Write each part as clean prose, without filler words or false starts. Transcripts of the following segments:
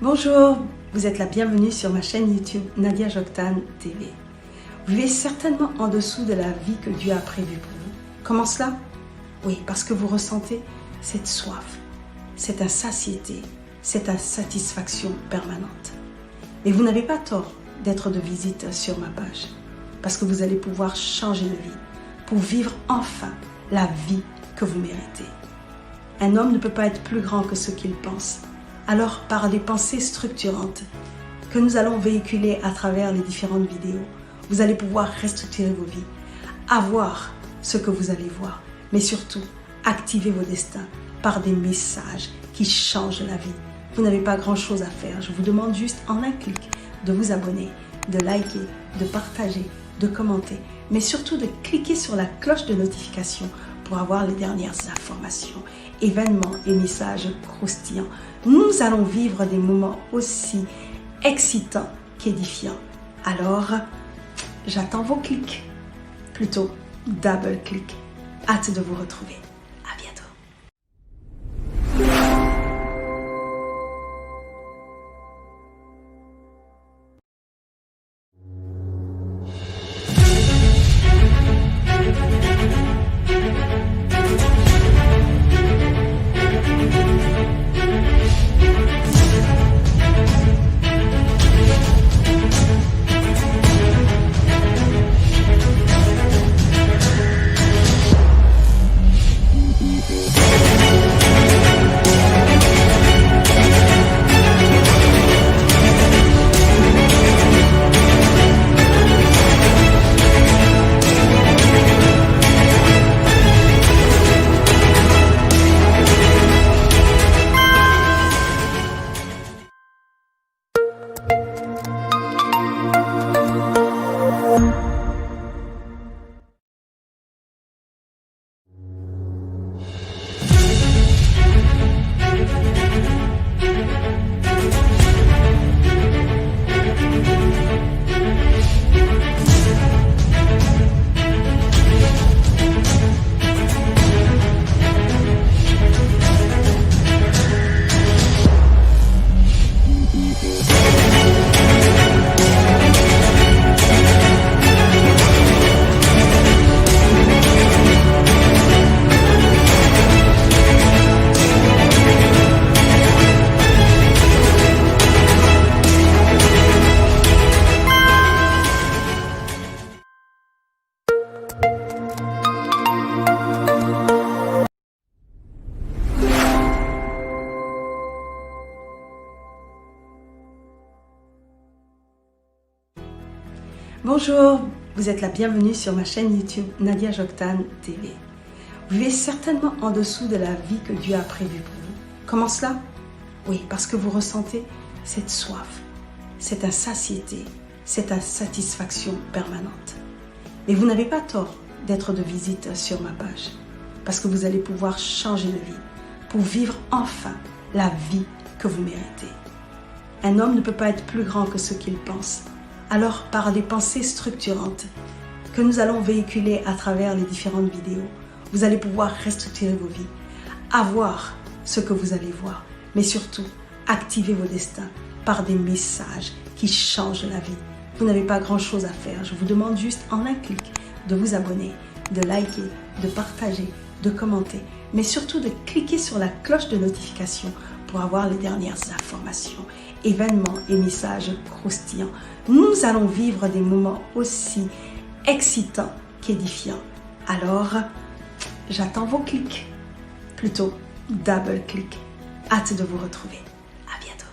Bonjour, vous êtes la bienvenue sur ma chaîne YouTube Nadia Joktan TV. Vous vivez certainement en dessous de la vie que Dieu a prévue pour vous. Comment cela? Oui, parce que vous ressentez cette soif, cette insatiété, cette insatisfaction permanente. Mais vous n'avez pas tort d'être de visite sur ma page, parce que vous allez pouvoir changer de vie pour vivre enfin la vie que vous méritez. Un homme ne peut pas être plus grand que ce qu'il pense. Alors, par des pensées structurantes que nous allons véhiculer à travers les différentes vidéos, vous allez pouvoir restructurer vos vies, avoir ce que vous allez voir, mais surtout activer vos destins par des messages qui changent la vie. Vous n'avez pas grand-chose à faire. Je vous demande juste en un clic de vous abonner, de liker, de partager, de commenter, mais surtout de cliquer sur la cloche de notification pour avoir les dernières informations, événements et messages croustillants. Nous allons vivre des moments aussi excitants qu'édifiants. Alors, j'attends vos clics, plutôt double clic. Hâte de vous retrouver. À bientôt. Bonjour, vous êtes la bienvenue sur ma chaîne YouTube Nadia Joktan TV. Vous vivez certainement en dessous de la vie que Dieu a prévue pour vous. Comment cela? Oui, parce que vous ressentez cette soif, cette insatiété, cette insatisfaction permanente. Mais vous n'avez pas tort d'être de visite sur ma page, parce que vous allez pouvoir changer de vie pour vivre enfin la vie que vous méritez. Un homme ne peut pas être plus grand que ce qu'il pense. Alors, par des pensées structurantes que nous allons véhiculer à travers les différentes vidéos, vous allez pouvoir restructurer vos vies, avoir ce que vous allez voir, mais surtout activer vos destins par des messages qui changent la vie. Vous n'avez pas grand-chose à faire. Je vous demande juste en un clic de vous abonner, de liker, de partager, de commenter, mais surtout de cliquer sur la cloche de notification pour avoir les dernières informations, événements et messages croustillants. Nous allons vivre des moments aussi excitants qu'édifiants. Alors, j'attends vos clics, plutôt double clic. Hâte de vous retrouver. À bientôt.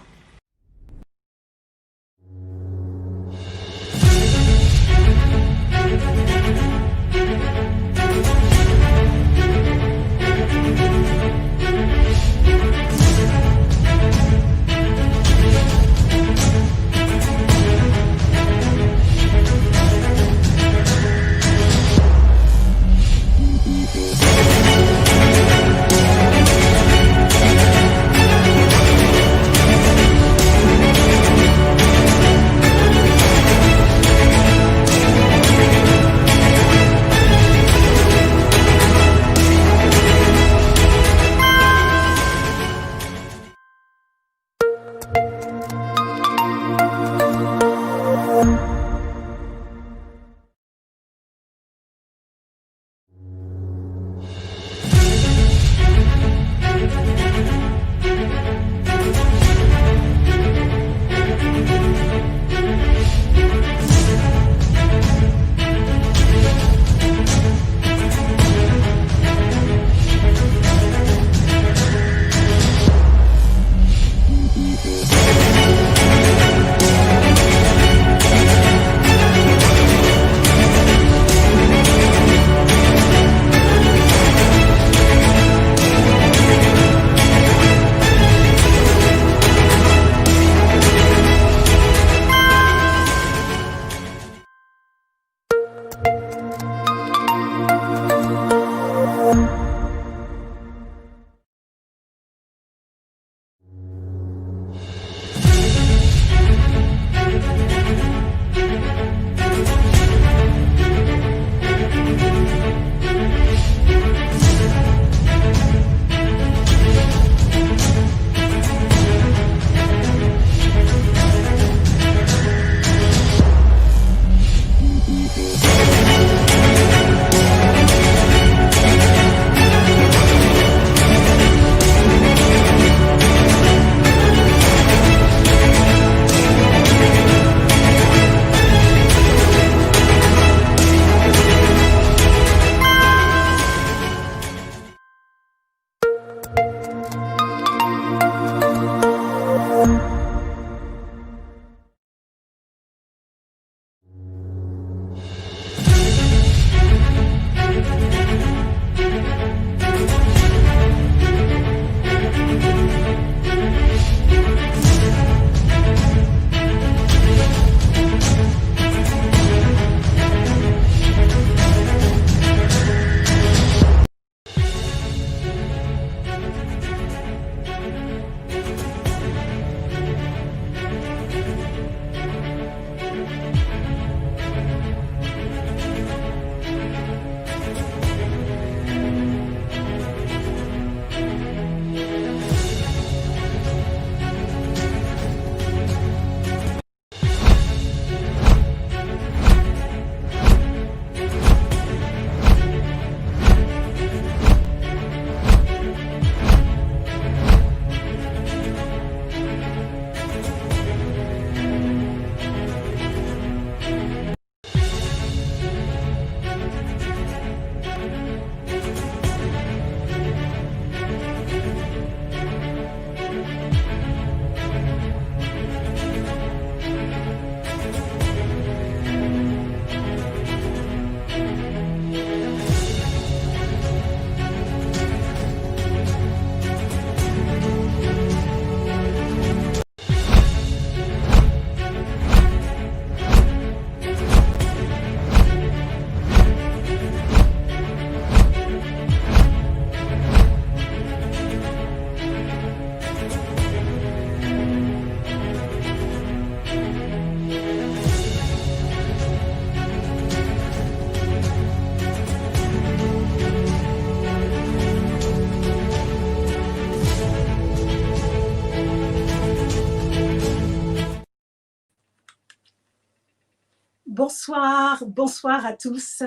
Bonsoir, bonsoir à tous.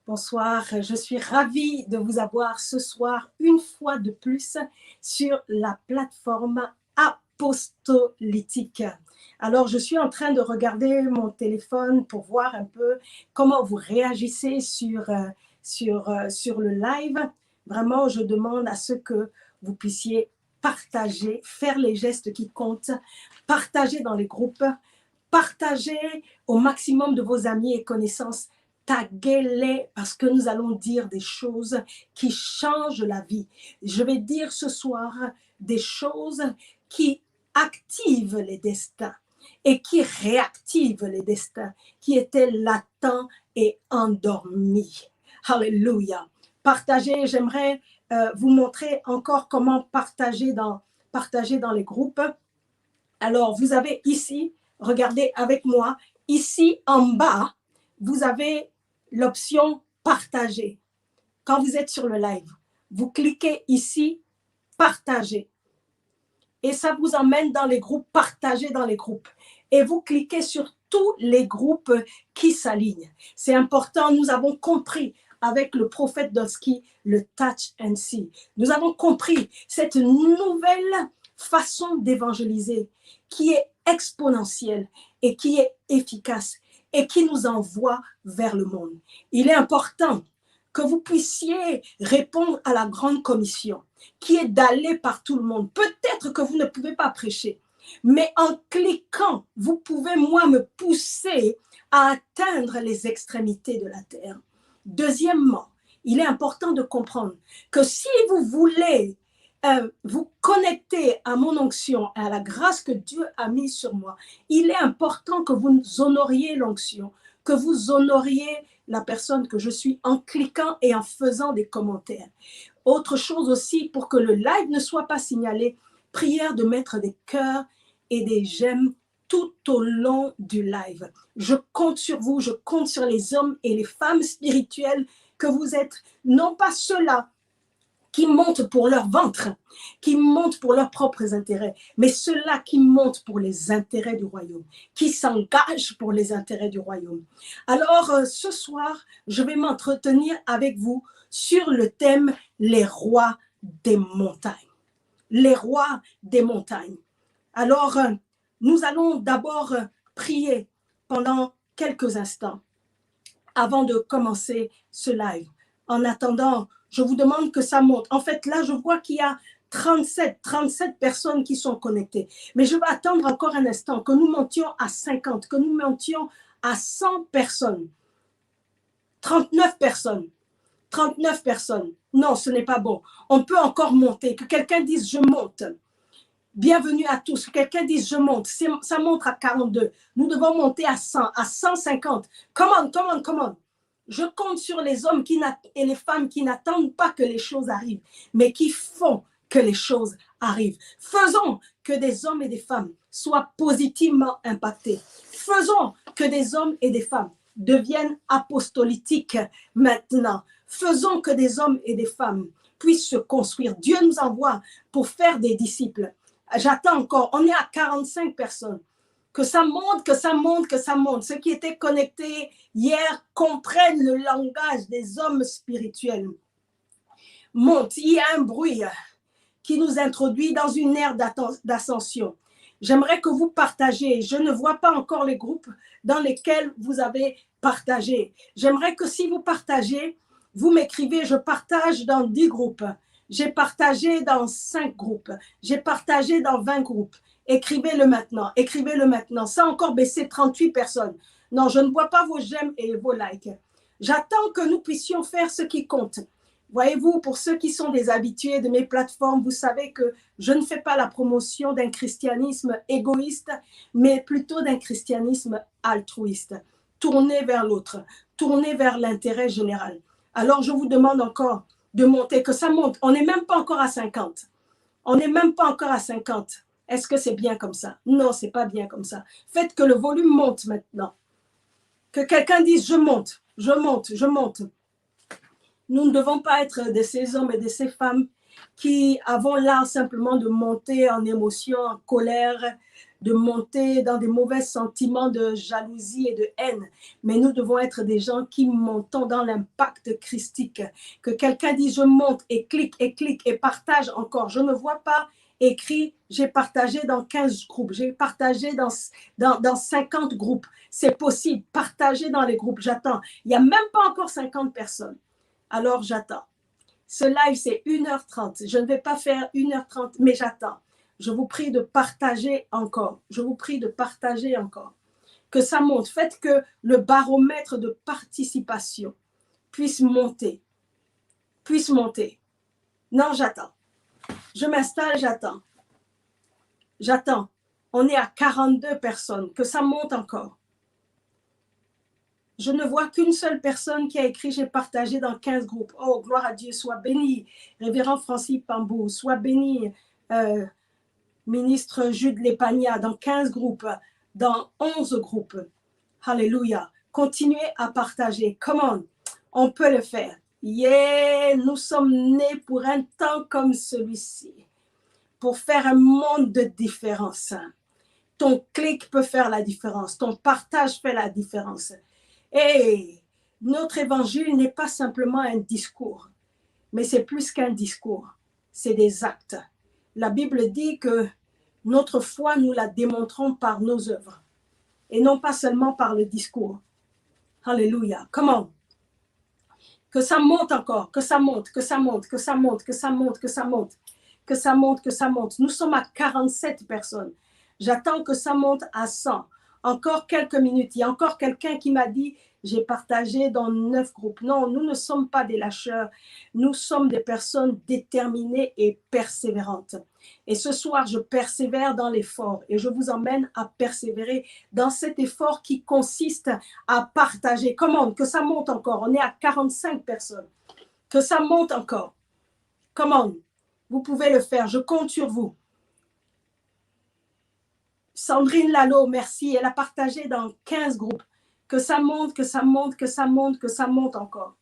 Bonsoir, je suis ravie de vous avoir ce soir une fois de plus sur la plateforme apostolitique. Alors, je suis en train de regarder mon téléphone pour voir un peu comment vous réagissez sur le live. Vraiment, je demande à ce que vous puissiez partager, faire les gestes qui comptent, partager dans les groupes, partager au maximum de vos amis et connaissances, taguez-les parce que nous allons dire des choses qui changent la vie. Je vais dire ce soir des choses qui activent les destins et qui réactivent les destins qui étaient latents et endormis. Alléluia. Partagez, j'aimerais vous montrer encore comment partager dans les groupes. Alors, vous avez ici, regardez avec moi, ici en bas, vous avez l'option partager. Quand vous êtes sur le live, vous cliquez ici, partager. Et ça vous emmène dans les groupes, partager dans les groupes. Et vous cliquez sur tous les groupes qui s'alignent. C'est important, nous avons compris avec le prophète Doski, le touch and see. Nous avons compris cette nouvelle façon d'évangéliser qui est exponentielle et qui est efficace et qui nous envoie vers le monde. Il est important que vous puissiez répondre à la grande commission qui est d'aller par tout le monde. Peut-être que vous ne pouvez pas prêcher, mais en cliquant, vous pouvez, moi, me pousser à atteindre les extrémités de la terre. Deuxièmement, il est important de comprendre que si vous voulez vous connecter à mon onction, à la grâce que Dieu a mise sur moi, il est important que vous honoriez l'onction, que vous honoriez la personne que je suis en cliquant et en faisant des commentaires. Autre chose aussi, pour que le live ne soit pas signalé, prière de mettre des cœurs et des j'aime tout au long du live. Je compte sur vous, je compte sur les hommes et les femmes spirituelles que vous êtes, non pas ceux-là qui montent pour leur ventre, qui montent pour leurs propres intérêts, mais ceux-là qui montent pour les intérêts du royaume, qui s'engagent pour les intérêts du royaume. Alors, ce soir, je vais m'entretenir avec vous sur le thème « Les rois des montagnes ». Les rois des montagnes. Alors, nous allons d'abord prier pendant quelques instants avant de commencer ce live. En attendant, je vous demande que ça monte. En fait, là, je vois qu'il y a 37 personnes qui sont connectées. Mais je vais attendre encore un instant, que nous montions à 50, que nous montions à 100 personnes. 39 personnes. 39 personnes. Non, ce n'est pas bon. On peut encore monter. Que quelqu'un dise « je monte ». Bienvenue à tous. Que quelqu'un dise « je monte ». Ça monte à 42. Nous devons monter à 100, à 150. Come on. Je compte sur les hommes et les femmes qui n'attendent pas que les choses arrivent, mais qui font que les choses arrivent. Faisons que des hommes et des femmes soient positivement impactés. Faisons que des hommes et des femmes deviennent apostolitiques maintenant. Faisons que des hommes et des femmes puissent se construire. Dieu nous envoie pour faire des disciples. J'attends encore. On est à 45 personnes. Que ça monte. Ceux qui étaient connectés hier comprennent le langage des hommes spirituels. Monte. Il y a un bruit qui nous introduit dans une ère d'ascension. J'aimerais que vous partagiez. Je ne vois pas encore les groupes dans lesquels vous avez partagé. J'aimerais que si vous partagez, vous m'écrivez, je partage dans 10 groupes. J'ai partagé dans 5 groupes. J'ai partagé dans 20 groupes. Écrivez-le maintenant. Ça a encore baissé 38 personnes. Non, je ne vois pas vos j'aime et vos likes. J'attends que nous puissions faire ce qui compte. Voyez-vous, pour ceux qui sont des habitués de mes plateformes, vous savez que je ne fais pas la promotion d'un christianisme égoïste, mais plutôt d'un christianisme altruiste, tourné vers l'autre, tourné vers l'intérêt général. Alors, je vous demande encore de monter, que ça monte. On n'est même pas encore à 50. Est-ce que c'est bien comme ça? Non, c'est pas bien comme ça. Faites que le volume monte maintenant. Que quelqu'un dise « je monte ». Nous ne devons pas être de ces hommes et de ces femmes qui avons l'art simplement de monter en émotion, en colère, de monter dans des mauvais sentiments de jalousie et de haine, mais nous devons être des gens qui montons dans l'impact christique. Que quelqu'un dise je monte et partage encore. Je ne vois pas écrit j'ai partagé dans 15 groupes, j'ai partagé dans 50 groupes. C'est possible, partager dans les groupes, j'attends. Il n'y a même pas encore 50 personnes. Alors j'attends. Ce live, c'est 1h30. Je ne vais pas faire 1h30, mais j'attends. Je vous prie de partager encore. Je vous prie de partager encore. Que ça monte. Faites que le baromètre de participation puisse monter. Puisse monter. Non, j'attends. Je m'installe, j'attends. J'attends. On est à 42 personnes. Que ça monte encore. Je ne vois qu'une seule personne qui a écrit « J'ai partagé dans 15 groupes ». Oh, gloire à Dieu, sois béni. Révérend Francis Pambou, sois béni. Ministre Jude Lépania, dans 15 groupes, dans 11 groupes. Alléluia. Continuez à partager. Comment on peut le faire? Yeah, nous sommes nés pour un temps comme celui-ci, pour faire un monde de différence. Ton clic peut faire la différence. Ton partage fait la différence. Et notre évangile n'est pas simplement un discours, mais c'est plus qu'un discours, c'est des actes. La Bible dit que notre foi, nous la démontrons par nos œuvres et non pas seulement par le discours. Alléluia. Comment? Que ça monte encore, que ça monte, que ça monte, que ça monte, que ça monte, que ça monte, que ça monte, que ça monte. Nous sommes à 47 personnes. J'attends que ça monte à 100. Encore quelques minutes. Il y a encore quelqu'un qui m'a dit j'ai partagé dans 9 groupes. Non, nous ne sommes pas des lâcheurs. Nous sommes des personnes déterminées et persévérantes. Et ce soir, je persévère dans l'effort et je vous emmène à persévérer dans cet effort qui consiste à partager. Comment? Que ça monte encore. On est à 45 personnes. Que ça monte encore. Comment? Vous pouvez le faire. Je compte sur vous. Sandrine Lalo, merci. Elle a partagé dans 15 groupes. Que ça monte, que ça monte, que ça monte, que ça monte encore.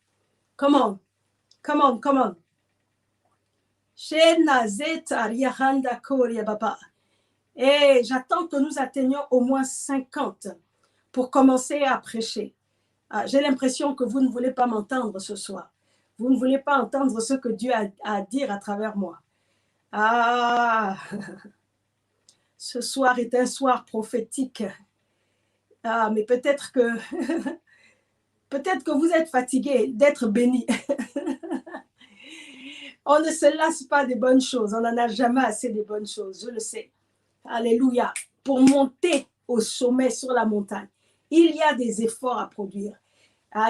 Comment? Comment? Comment? Et j'attends que nous atteignions au moins 50 pour commencer à prêcher. J'ai l'impression que vous ne voulez pas m'entendre ce soir. Vous ne voulez pas entendre ce que Dieu a à dire à travers moi. Ah, ce soir est un soir prophétique. Ah, mais peut-être que vous êtes fatigué d'être béni. On ne se lasse pas des bonnes choses. On n'en a jamais assez des bonnes choses, je le sais. Alléluia. Pour monter au sommet sur la montagne, il y a des efforts à produire.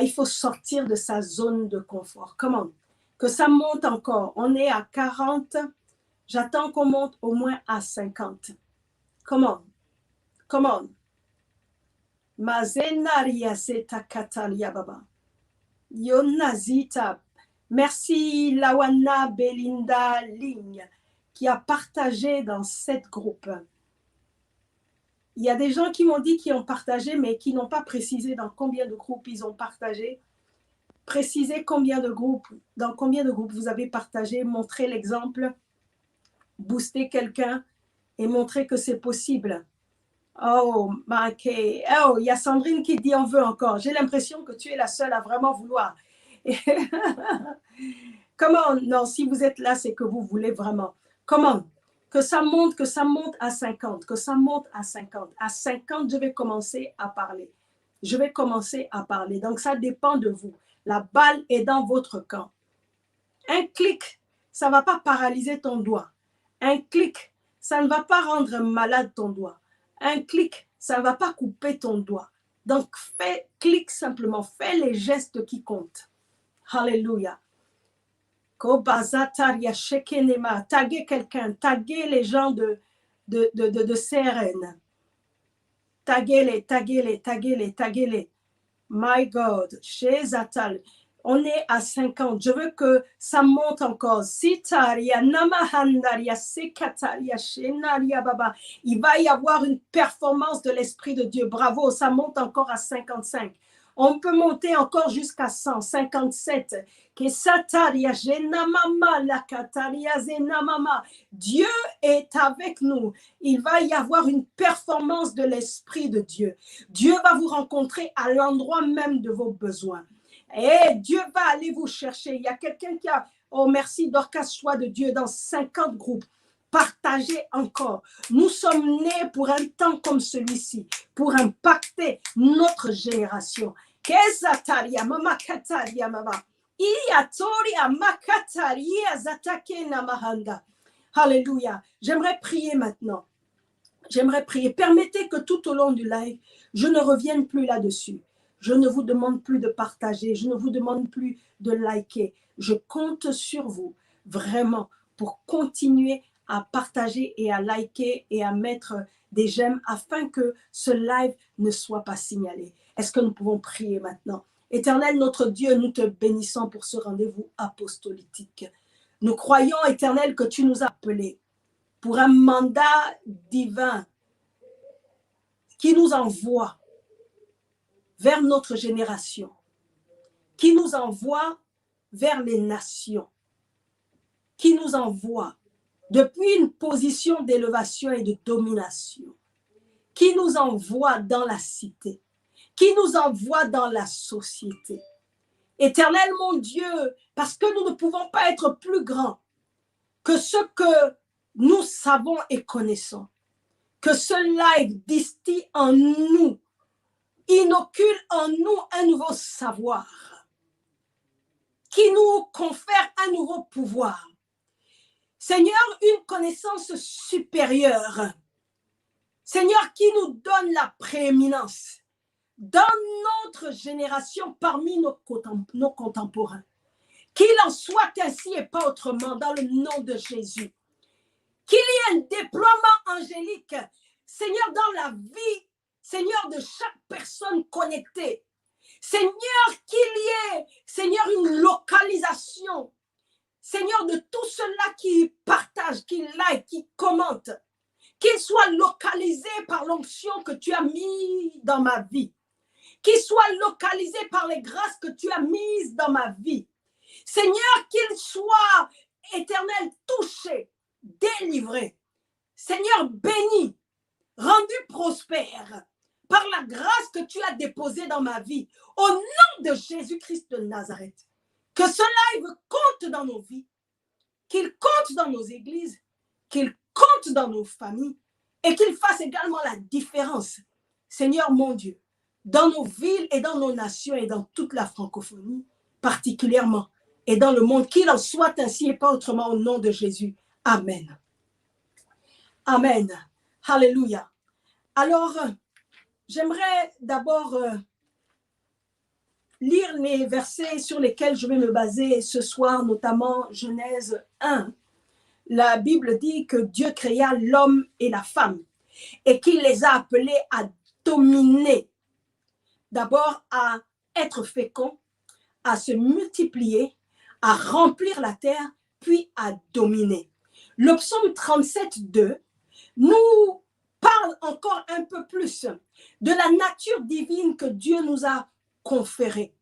Il faut sortir de sa zone de confort. Comment? Que ça monte encore. On est à 40. J'attends qu'on monte au moins à 50. Comment? Comment? Mazenaria zeta katalia baba. Yonazita. Merci Lawana Belinda Ligne qui a partagé dans 7 groupes. Il y a des gens qui m'ont dit qu'ils ont partagé mais qui n'ont pas précisé dans combien de groupes ils ont partagé. Précisez combien de groupes, dans combien de groupes vous avez partagé, montrez l'exemple, booster quelqu'un et montrer que c'est possible. Oh, il y a Sandrine qui dit on veut encore. J'ai l'impression que tu es la seule à vraiment vouloir. Comment? Non, si vous êtes là, c'est que vous voulez vraiment. Comment? Que ça monte à 50, que ça monte à 50. À 50, je vais commencer à parler. Je vais commencer à parler. Donc, ça dépend de vous. La balle est dans votre camp. Un clic, ça ne va pas paralyser ton doigt. Un clic, ça ne va pas rendre malade ton doigt. Un clic, ça ne va pas couper ton doigt. Donc, clique simplement. Fais les gestes qui comptent. Alléluia. Taguez quelqu'un, taguez les gens de CRN. Taguez-les. My God, chez Zatal, on est à 50. Je veux que ça monte encore. Sitaria, Namahandaria, Sekataria, Shenaria Baba. Il va y avoir une performance de l'Esprit de Dieu. Bravo, ça monte encore à 55. On peut monter encore jusqu'à 157. Dieu est avec nous. Il va y avoir une performance de l'Esprit de Dieu. Dieu va vous rencontrer à l'endroit même de vos besoins. Et Dieu va aller vous chercher. Il y a quelqu'un qui a, oh merci Dorcas, choix de Dieu, dans 50 groupes. Partagez encore. Nous sommes nés pour un temps comme celui-ci, pour impacter notre génération. Alléluia. J'aimerais prier maintenant. J'aimerais prier. Permettez que tout au long du live, je ne revienne plus là-dessus. Je ne vous demande plus de partager. Je ne vous demande plus de liker. Je compte sur vous, vraiment, pour continuer à partager et à liker et à mettre des j'aime afin que ce live ne soit pas signalé. Est-ce que nous pouvons prier maintenant? Éternel, notre Dieu, nous te bénissons pour ce rendez-vous apostolique. Nous croyons, Éternel, que tu nous as appelés pour un mandat divin qui nous envoie vers notre génération, qui nous envoie vers les nations, qui nous envoie depuis une position d'élévation et de domination, qui nous envoie dans la cité, qui nous envoie dans la société. Éternel mon Dieu, parce que nous ne pouvons pas être plus grands que ce que nous savons et connaissons, que ce live distille en nous, inocule en nous un nouveau savoir, qui nous confère un nouveau pouvoir. Seigneur, une connaissance supérieure. Seigneur, qui nous donne la prééminence dans notre génération parmi nos contemporains. Qu'il en soit ainsi et pas autrement dans le nom de Jésus. Qu'il y ait un déploiement angélique, Seigneur, dans la vie, Seigneur, de chaque personne connectée. Seigneur, qu'il y ait, Seigneur, une localisation. Seigneur, de tout cela qui partage, qui like, qui commente, qu'il soit localisé par l'onction que tu as mis dans ma vie, qu'il soit localisé par les grâces que tu as mises dans ma vie. Seigneur, qu'il soit, Éternel, touché, délivré. Seigneur, béni, rendu prospère par la grâce que tu as déposée dans ma vie. Au nom de Jésus-Christ de Nazareth, que ce live compte dans nos vies, qu'il compte dans nos églises, qu'il compte dans nos familles et qu'il fasse également la différence, Seigneur mon Dieu, dans nos villes et dans nos nations et dans toute la francophonie, particulièrement, et dans le monde, qu'il en soit ainsi et pas autrement au nom de Jésus. Amen. Amen. Alléluia. Alors, j'aimerais d'abord lire les versets sur lesquels je vais me baser ce soir, notamment Genèse 1. La Bible dit que Dieu créa l'homme et la femme et qu'il les a appelés à dominer. D'abord à être féconds, à se multiplier, à remplir la terre, puis à dominer. Le psaume 37:2 nous parle encore un peu plus de la nature divine que Dieu nous a conférée.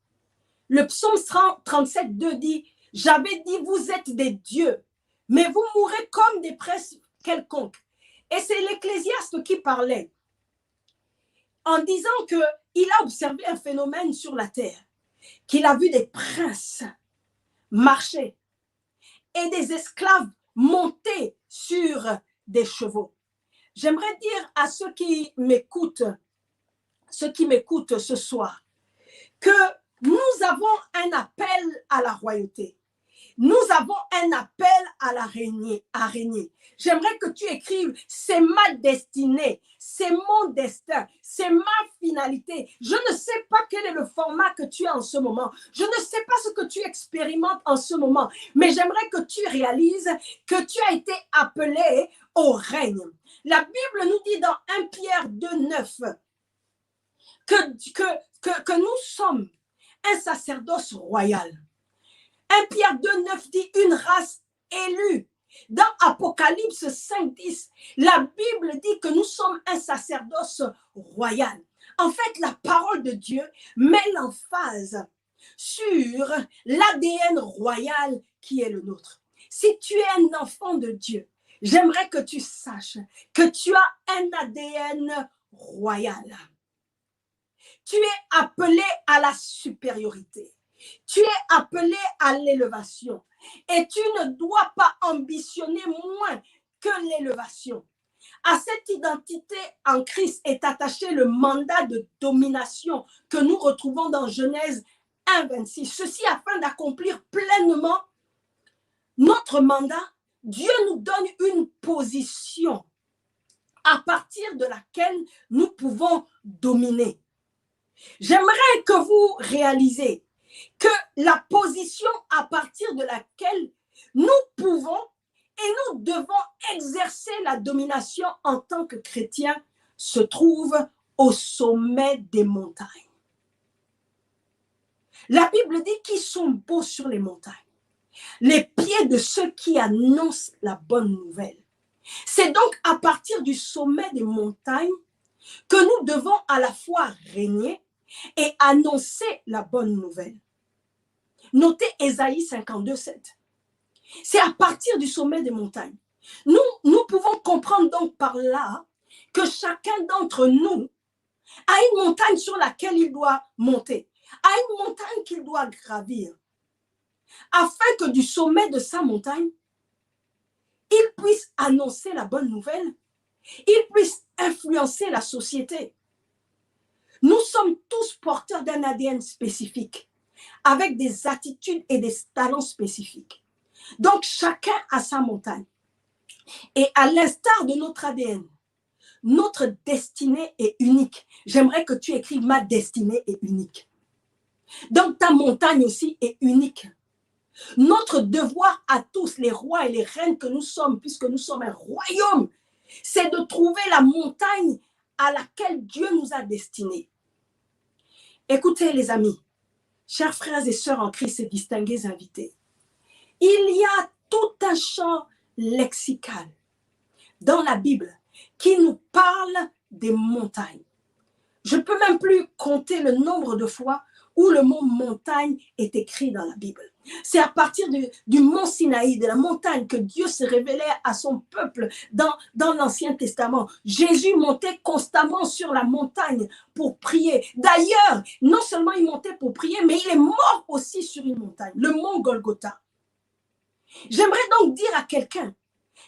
Le psaume 37:2 dit « J'avais dit, vous êtes des dieux, mais vous mourrez comme des princes quelconques. » Et c'est l'Ecclésiaste qui parlait en disant qu'il a observé un phénomène sur la terre, qu'il a vu des princes marcher et des esclaves monter sur des chevaux. J'aimerais dire à ceux qui m'écoutent ce soir, que nous avons un appel à la royauté. Nous avons un appel à la régner. J'aimerais que tu écrives, c'est ma destinée, c'est mon destin, c'est ma finalité. Je ne sais pas quel est le format que tu as en ce moment. Je ne sais pas ce que tu expérimentes en ce moment, mais j'aimerais que tu réalises que tu as été appelé au règne. La Bible nous dit dans 1 Pierre 2:9 que nous sommes un sacerdoce royal. 1 Pierre 2:9 dit une race élue. Dans Apocalypse 5:10, la Bible dit que nous sommes un sacerdoce royal. En fait, la parole de Dieu met l'emphase sur l'ADN royal qui est le nôtre. Si tu es un enfant de Dieu, j'aimerais que tu saches que tu as un ADN royal. Tu es appelé à la supériorité. Tu es appelé à l'élévation. Et tu ne dois pas ambitionner moins que l'élévation. À cette identité en Christ est attaché le mandat de domination que nous retrouvons dans Genèse 1:26. Ceci afin d'accomplir pleinement notre mandat. Dieu nous donne une position à partir de laquelle nous pouvons dominer. J'aimerais que vous réalisez que la position à partir de laquelle nous pouvons et nous devons exercer la domination en tant que chrétiens se trouve au sommet des montagnes. La Bible dit qu'ils sont beaux sur les montagnes, les pieds de ceux qui annoncent la bonne nouvelle. C'est donc à partir du sommet des montagnes que nous devons à la fois régner et annoncer la bonne nouvelle. Notez Ésaïe 52:7. C'est à partir du sommet des montagnes. Nous pouvons comprendre donc par là que chacun d'entre nous a une montagne sur laquelle il doit monter, a une montagne qu'il doit gravir, afin que du sommet de sa montagne, il puisse annoncer la bonne nouvelle, il puisse influencer la société. Nous sommes tous porteurs d'un ADN spécifique, avec des attitudes et des talents spécifiques. Donc, chacun a sa montagne. Et à l'instar de notre ADN, notre destinée est unique. J'aimerais que tu écrives « Ma destinée est unique ». Donc, ta montagne aussi est unique. Notre devoir à tous, les rois et les reines que nous sommes, puisque nous sommes un royaume, c'est de trouver la montagne à laquelle Dieu nous a destinés. Écoutez les amis, chers frères et sœurs en Christ et distingués invités, il y a tout un champ lexical dans la Bible qui nous parle des montagnes. Je ne peux même plus compter le nombre de fois où le mot montagne est écrit dans la Bible. C'est à partir du mont Sinaï, de la montagne, que Dieu se révélait à son peuple dans l'Ancien Testament. Jésus montait constamment sur la montagne pour prier. D'ailleurs, non seulement il montait pour prier, mais il est mort aussi sur une montagne, le mont Golgotha. J'aimerais donc dire à quelqu'un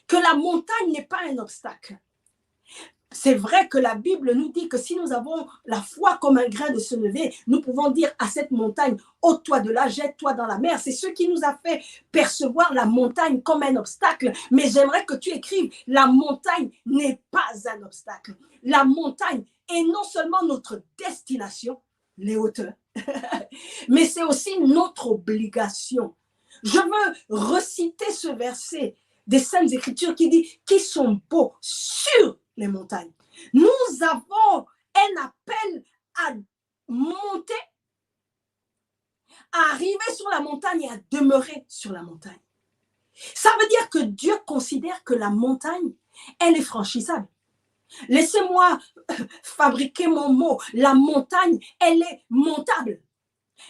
que la montagne n'est pas un obstacle. C'est vrai que la Bible nous dit que si nous avons la foi comme un grain de senevé, nous pouvons dire à cette montagne, ôte-toi de là, jette-toi dans la mer. C'est ce qui nous a fait percevoir la montagne comme un obstacle. Mais j'aimerais que tu écrives, la montagne n'est pas un obstacle. La montagne est non seulement notre destination, les hauteurs, mais c'est aussi notre obligation. Je veux reciter ce verset des Saintes Écritures qui dit « qui sont beaux sur les montagnes ». Nous avons un appel à monter, à arriver sur la montagne et à demeurer sur la montagne. Ça veut dire que Dieu considère que la montagne, elle est franchissable. Laissez-moi fabriquer mon mot. La montagne, elle est montable.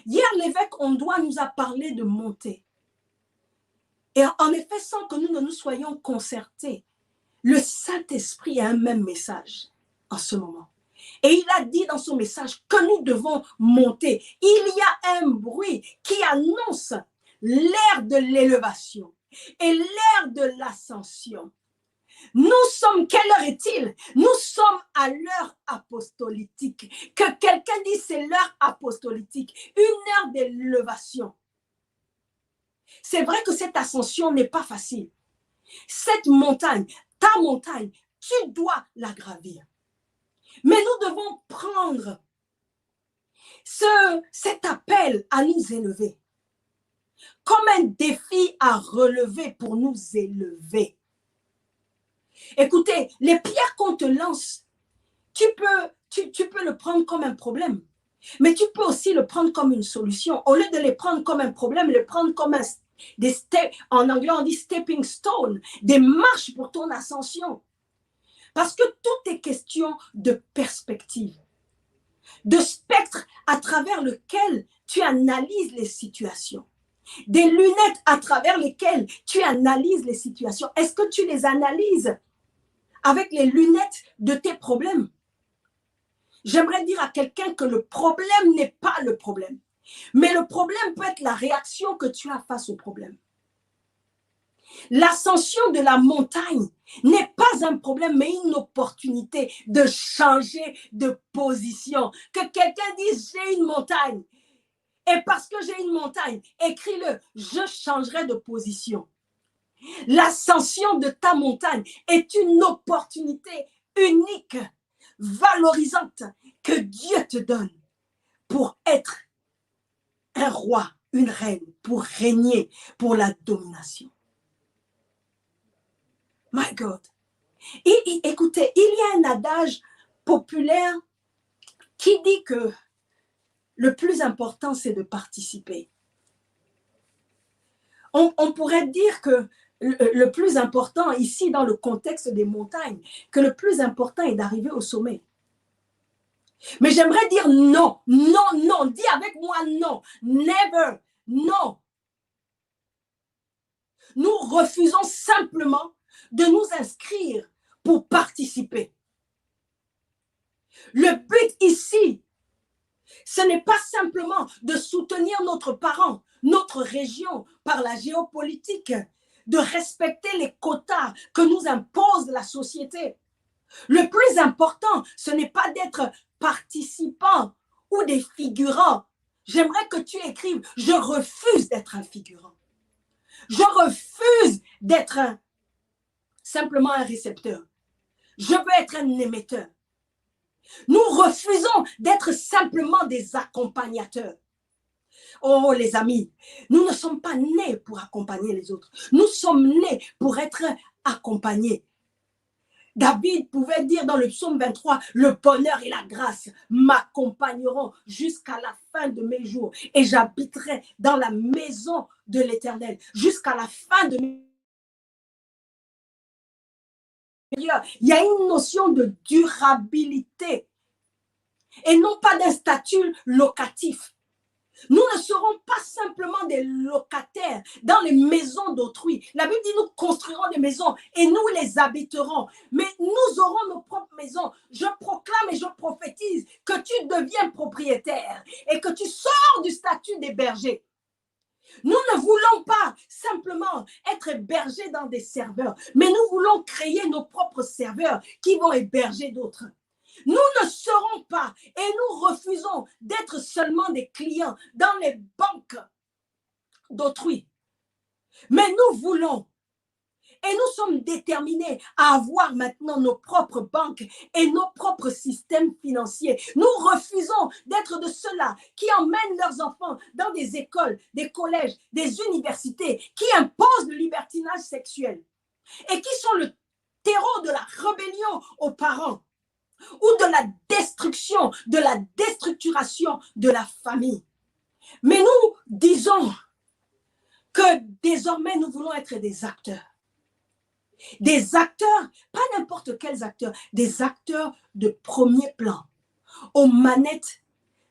Hier, l'évêque Ondoa nous a parlé de monter. Et en effet, sans que nous ne nous soyons concertés, le Saint-Esprit a un même message en ce moment. Et il a dit dans son message que nous devons monter. Il y a un bruit qui annonce l'ère de l'élévation et l'ère de l'ascension. Nous sommes, quelle heure est-il? Nous sommes à l'heure apostolique. Que quelqu'un dise c'est l'heure apostolique, une heure d'élévation. C'est vrai que cette ascension n'est pas facile. Cette montagne, ta montagne, tu dois la gravir. Mais nous devons prendre cet appel à nous élever comme un défi à relever pour nous élever. Écoutez, les pierres qu'on te lance, tu peux le prendre comme un problème, mais tu peux aussi le prendre comme une solution. Au lieu de les prendre comme un problème, les prendre comme des steps, en anglais on dit stepping stone, des marches pour ton ascension. Parce que tout est question de perspective. de spectre à travers lequel tu analyses les situations. Des lunettes à travers lesquelles tu analyses les situations. Est-ce que tu les analyses avec les lunettes de tes problèmes? J'aimerais dire à quelqu'un que le problème n'est pas le problème. Mais le problème peut être la réaction que tu as face au problème. L'ascension de la montagne n'est pas un problème, mais une opportunité de changer de position. Que quelqu'un dise, j'ai une montagne. Et parce que j'ai une montagne, écris-le, je changerai de position. L'ascension de ta montagne est une opportunité unique, valorisante, que Dieu te donne pour être un roi, une reine, pour régner, pour la domination. My God. Et écoutez, il y a un adage populaire qui dit que le plus important, c'est de participer. On pourrait dire que le plus important, ici dans le contexte des montagnes, que le plus important est d'arriver au sommet. Mais j'aimerais dire non, non, non. Dis avec moi non. Never, non. Nous refusons simplement de nous inscrire pour participer. Le but ici, ce n'est pas simplement de soutenir notre parent, notre région par la géopolitique, de respecter les quotas que nous impose la société. Le plus important, ce n'est pas d'être participant ou des figurants. J'aimerais que tu écrives, je refuse d'être un figurant. Je refuse d'être simplement un récepteur. Je veux être un émetteur. Nous refusons d'être simplement des accompagnateurs. Oh les amis, nous ne sommes pas nés pour accompagner les autres. Nous sommes nés pour être accompagnés. David pouvait dire dans le psaume 23, le bonheur et la grâce m'accompagneront jusqu'à la fin de mes jours et j'habiterai dans la maison de l'Éternel jusqu'à la fin de mes jours. Il y a une notion de durabilité et non pas d'un statut locatif. Nous ne serons pas simplement des locataires dans les maisons d'autrui. La Bible dit nous construirons des maisons et nous les habiterons. Mais nous aurons nos propres maisons. Je proclame et je prophétise que tu deviens propriétaire et que tu sors du statut d'héberger. Nous ne voulons pas simplement être hébergés dans des serveurs, mais nous voulons créer nos propres serveurs qui vont héberger d'autres. Nous ne serons pas et nous refusons d'être seulement des clients dans les banques d'autrui. Mais nous voulons et nous sommes déterminés à avoir maintenant nos propres banques et nos propres systèmes financiers. Nous refusons d'être de ceux-là qui emmènent leurs enfants dans des écoles, des collèges, des universités, qui imposent le libertinage sexuel et qui sont le terreau de la rébellion aux parents ou de la destruction, de la déstructuration de la famille. Mais nous disons que désormais nous voulons être des acteurs. Des acteurs, pas n'importe quels acteurs, des acteurs de premier plan, aux manettes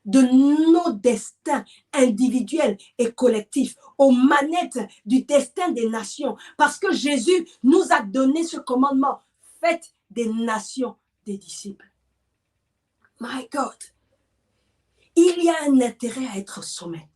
de nos destins individuels et collectifs, aux manettes du destin des nations. Parce que Jésus nous a donné ce commandement, faites des nations des disciples. My God, il y a un intérêt à être au sommet.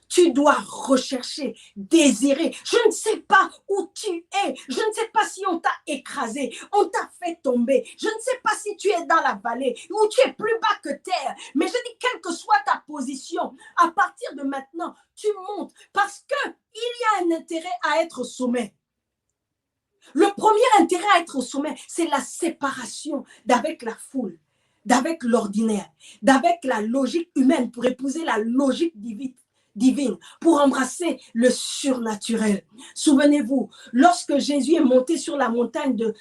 Tu dois rechercher, désirer. Je ne sais pas où tu es. Je ne sais pas si on t'a écrasé, on t'a fait tomber. Je ne sais pas si tu es dans la vallée ou tu es plus bas que terre. Mais je dis, quelle que soit ta position, à partir de maintenant, tu montes parce qu'il y a un intérêt à être au sommet. Le premier intérêt à être au sommet, c'est la séparation d'avec la foule, d'avec l'ordinaire, d'avec la logique humaine pour épouser la logique divine, pour embrasser le surnaturel. Souvenez-vous, lorsque Jésus est monté sur la montagne de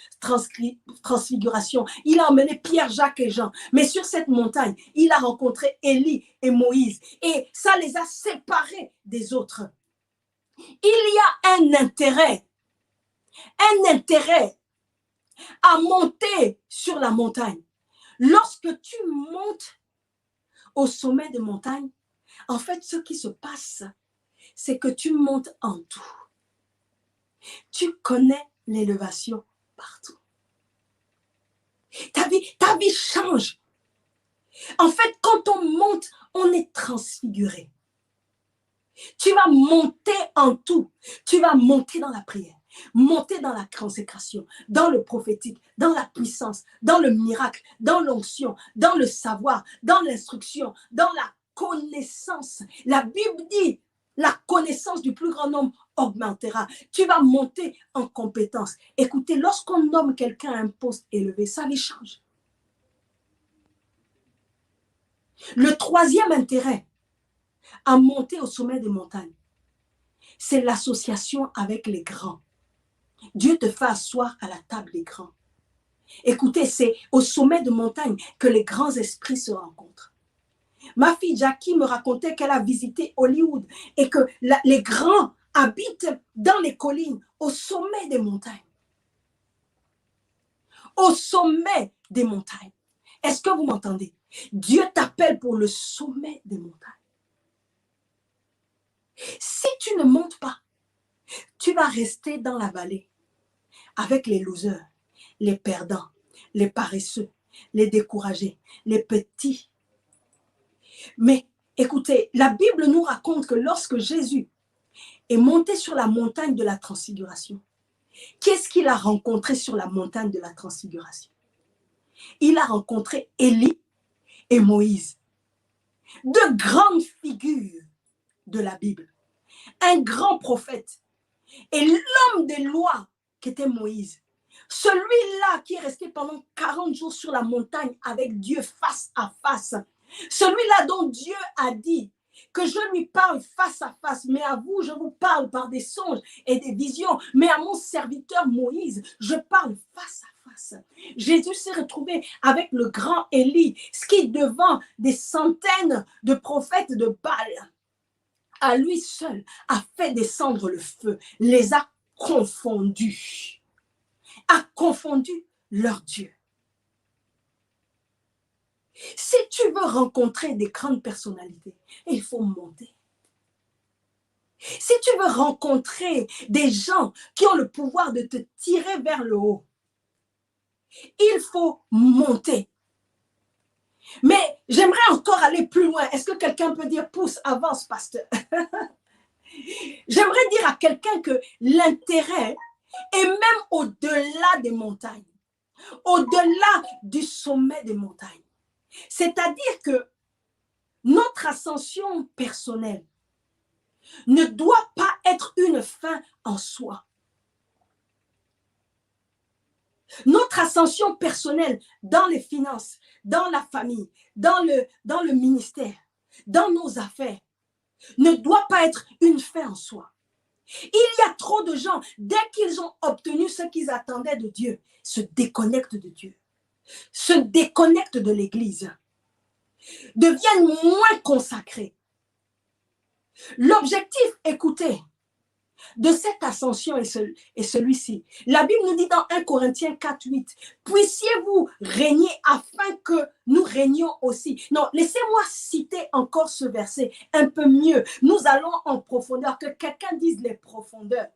transfiguration, il a emmené Pierre, Jacques et Jean. Mais sur cette montagne, il a rencontré Élie et Moïse. Et ça les a séparés des autres. Il y a un intérêt à monter sur la montagne. Lorsque tu montes au sommet de montagne, en fait, ce qui se passe, c'est que tu montes en tout. Tu connais l'élévation partout. Ta vie change. En fait, quand on monte, on est transfiguré. Tu vas monter en tout. Tu vas monter dans la prière, monter dans la consécration, dans le prophétique, dans la puissance, dans le miracle, dans l'onction, dans le savoir, dans l'instruction, dans la connaissance. La Bible dit, la connaissance du plus grand nombre augmentera. Tu vas monter en compétence. Écoutez, lorsqu'on nomme quelqu'un à un poste élevé, ça lui change. Le troisième intérêt à monter au sommet des montagnes, c'est l'association avec les grands. Dieu te fait asseoir à la table des grands. Écoutez, c'est au sommet de montagne que les grands esprits se rencontrent. Ma fille Jackie me racontait qu'elle a visité Hollywood et que les grands habitent dans les collines, au sommet des montagnes. Au sommet des montagnes. Est-ce que vous m'entendez? Dieu t'appelle pour le sommet des montagnes. Si tu ne montes pas, tu vas rester dans la vallée avec les losers, les perdants, les paresseux, les découragés, les petits. Mais écoutez, la Bible nous raconte que lorsque Jésus est monté sur la montagne de la transfiguration, qu'est-ce qu'il a rencontré sur la montagne de la transfiguration? Il a rencontré Élie et Moïse, deux grandes figures de la Bible, un grand prophète et l'homme des lois qui était Moïse. Celui-là qui est resté pendant 40 jours sur la montagne avec Dieu face à face. Celui-là dont Dieu a dit que je lui parle face à face, mais à vous, je vous parle par des songes et des visions, mais à mon serviteur Moïse, je parle face à face. Jésus s'est retrouvé avec le grand Élie, ce qui devant des centaines de prophètes de Baal, à lui seul, a fait descendre le feu, les a confondus, a confondu leur Dieu. Si tu veux rencontrer des grandes personnalités, il faut monter. Si tu veux rencontrer des gens qui ont le pouvoir de te tirer vers le haut, il faut monter. Mais j'aimerais encore aller plus loin. Est-ce que quelqu'un peut dire pousse, avance, pasteur? J'aimerais dire à quelqu'un que l'intérêt est même au-delà des montagnes, au-delà du sommet des montagnes. C'est-à-dire que notre ascension personnelle ne doit pas être une fin en soi. Notre ascension personnelle dans les finances, dans la famille, dans le ministère, dans nos affaires, ne doit pas être une fin en soi. Il y a trop de gens, dès qu'ils ont obtenu ce qu'ils attendaient de Dieu, se déconnectent de Dieu, se déconnectent de l'Église, deviennent moins consacrés. L'objectif, écoutez, de cette ascension est celui-ci. La Bible nous dit dans 1 Corinthiens 4, 8, « Puissiez-vous régner afin que nous régnions aussi. » Non, laissez-moi citer encore ce verset un peu mieux. Nous allons en profondeur, que quelqu'un dise les profondeurs.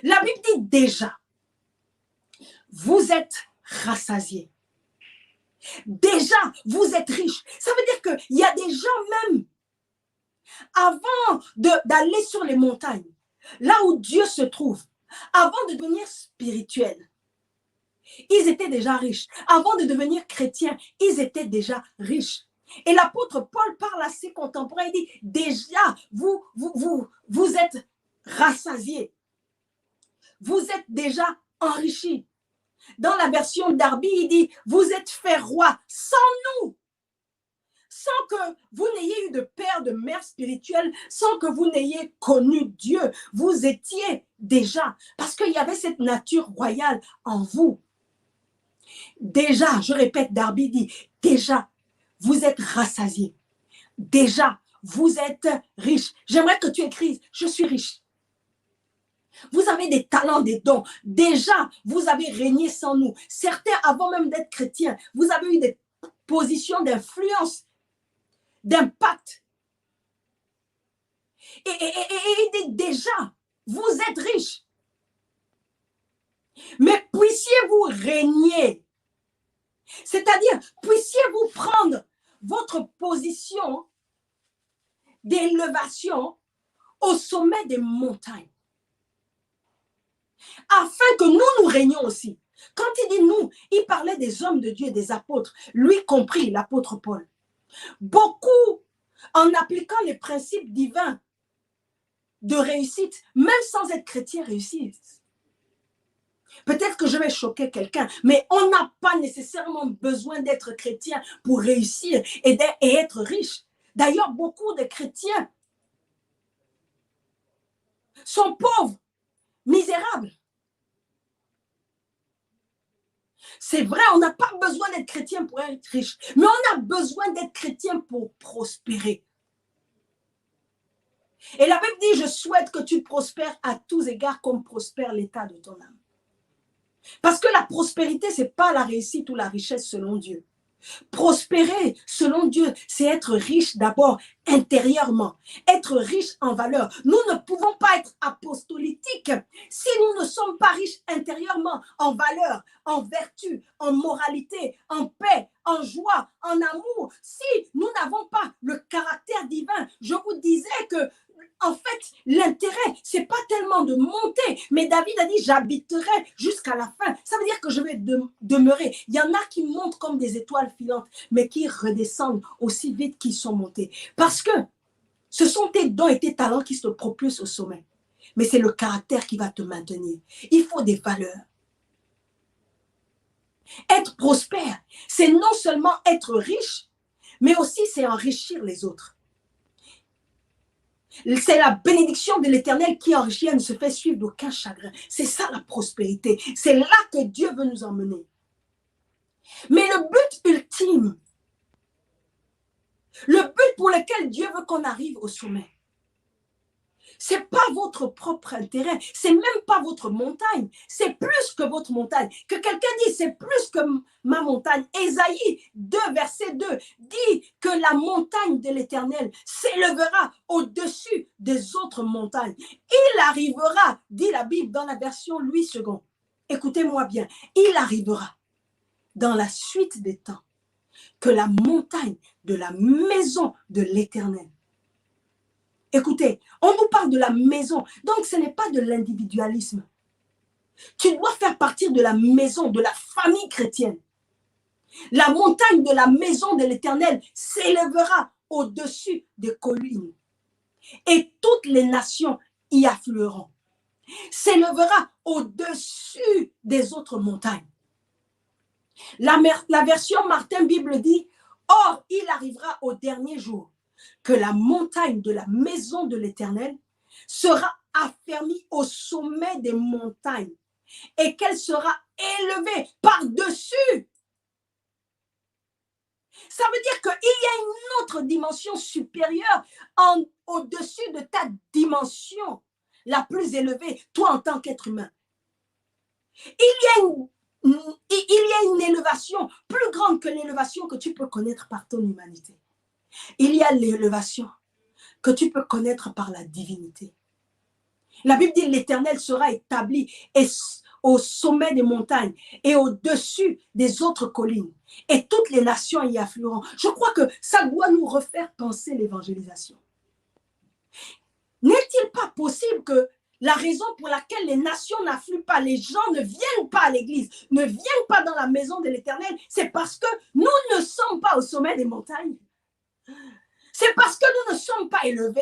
La Bible dit déjà, vous êtes rassasiés. Déjà, vous êtes riches. Ça veut dire qu'il y a des gens même, avant d'aller sur les montagnes, là où Dieu se trouve, avant de devenir spirituels, ils étaient déjà riches. Avant de devenir chrétiens, ils étaient déjà riches. Et l'apôtre Paul parle à ses contemporains, il dit, déjà, vous êtes rassasiés. Vous êtes déjà enrichis. Dans la version d'Arby, il dit, vous êtes faits rois sans nous. Sans que vous n'ayez eu de père, de mère spirituelle, sans que vous n'ayez connu Dieu, vous étiez déjà, parce qu'il y avait cette nature royale en vous. Déjà, je répète, Darby dit, déjà, vous êtes rassasiés. Déjà, vous êtes riches. J'aimerais que tu écrives, je suis riche. Vous avez des talents, des dons. Déjà, vous avez régné sans nous. Certains, avant même d'être chrétiens, vous avez eu des positions d'influence. d'impact. Et il dit déjà, vous êtes riches. Mais puissiez-vous régner. C'est-à-dire, puissiez-vous prendre votre position d'élévation au sommet des montagnes. Afin que nous régnions aussi. Quand il dit nous, il parlait des hommes de Dieu et des apôtres, lui compris l'apôtre Paul. Beaucoup, en appliquant les principes divins de réussite, même sans être chrétien, réussissent. Peut-être que je vais choquer quelqu'un, mais on n'a pas nécessairement besoin d'être chrétien pour réussir et être riche. D'ailleurs, beaucoup de chrétiens sont pauvres, misérables. C'est vrai, on n'a pas besoin d'être chrétien pour être riche, mais on a besoin d'être chrétien pour prospérer. Et la Bible dit, je souhaite que tu prospères à tous égards comme prospère l'état de ton âme. Parce que la prospérité, ce n'est pas la réussite ou la richesse selon Dieu. Prospérer selon Dieu, c'est être riche d'abord intérieurement, être riche en valeur. Nous ne pouvons pas être apostolitiques si nous ne sommes pas riches intérieurement en valeur, en vertu, en moralité, en paix, en joie, en amour. Si nous n'avons pas le caractère divin, je vous disais que en fait, l'intérêt, ce n'est pas tellement de monter, mais David a dit, j'habiterai jusqu'à la fin. Ça veut dire que je vais demeurer. Il y en a qui montent comme des étoiles filantes, mais qui redescendent aussi vite qu'ils sont montés. Parce que ce sont tes dons et tes talents qui te propulsent au sommet. Mais c'est le caractère qui va te maintenir. Il faut des valeurs. Être prospère, c'est non seulement être riche, mais aussi c'est enrichir les autres. C'est la bénédiction de l'Éternel qui enrichit et ne se fait suivre d'aucun chagrin. C'est ça la prospérité. C'est là que Dieu veut nous emmener. Mais le but ultime, le but pour lequel Dieu veut qu'on arrive au sommet, ce n'est pas votre propre intérêt, c'est même pas votre montagne, c'est plus que votre montagne. Que quelqu'un dise, c'est plus que ma montagne. Ésaïe 2, verset 2, dit que la montagne de l'Éternel s'élèvera au-dessus des autres montagnes. Il arrivera, dit la Bible dans la version Louis II. Écoutez-moi bien, il arrivera dans la suite des temps que la montagne de la maison de l'Éternel. Écoutez, on nous parle de la maison, donc ce n'est pas de l'individualisme. Tu dois faire partie de la maison, de la famille chrétienne. La montagne de la maison de l'Éternel s'élèvera au-dessus des collines. Et toutes les nations y afflueront. S'élèvera au-dessus des autres montagnes. La version Martin Bible dit, or il arrivera au dernier jour que la montagne de la maison de l'Éternel sera affermie au sommet des montagnes et qu'elle sera élevée par-dessus. Ça veut dire qu'il y a une autre dimension supérieure au-dessus de ta dimension la plus élevée, toi en tant qu'être humain. Il y a une élévation plus grande que l'élévation que tu peux connaître par ton humanité. Il y a l'élévation que tu peux connaître par la divinité. La Bible dit l'Éternel sera établi au sommet des montagnes et au-dessus des autres collines. Et toutes les nations y afflueront. Je crois que ça doit nous refaire penser l'évangélisation. N'est-il pas possible que la raison pour laquelle les nations n'affluent pas, les gens ne viennent pas à l'église, ne viennent pas dans la maison de l'Éternel, c'est parce que nous ne sommes pas au sommet des montagnes. C'est parce que nous ne sommes pas élevés.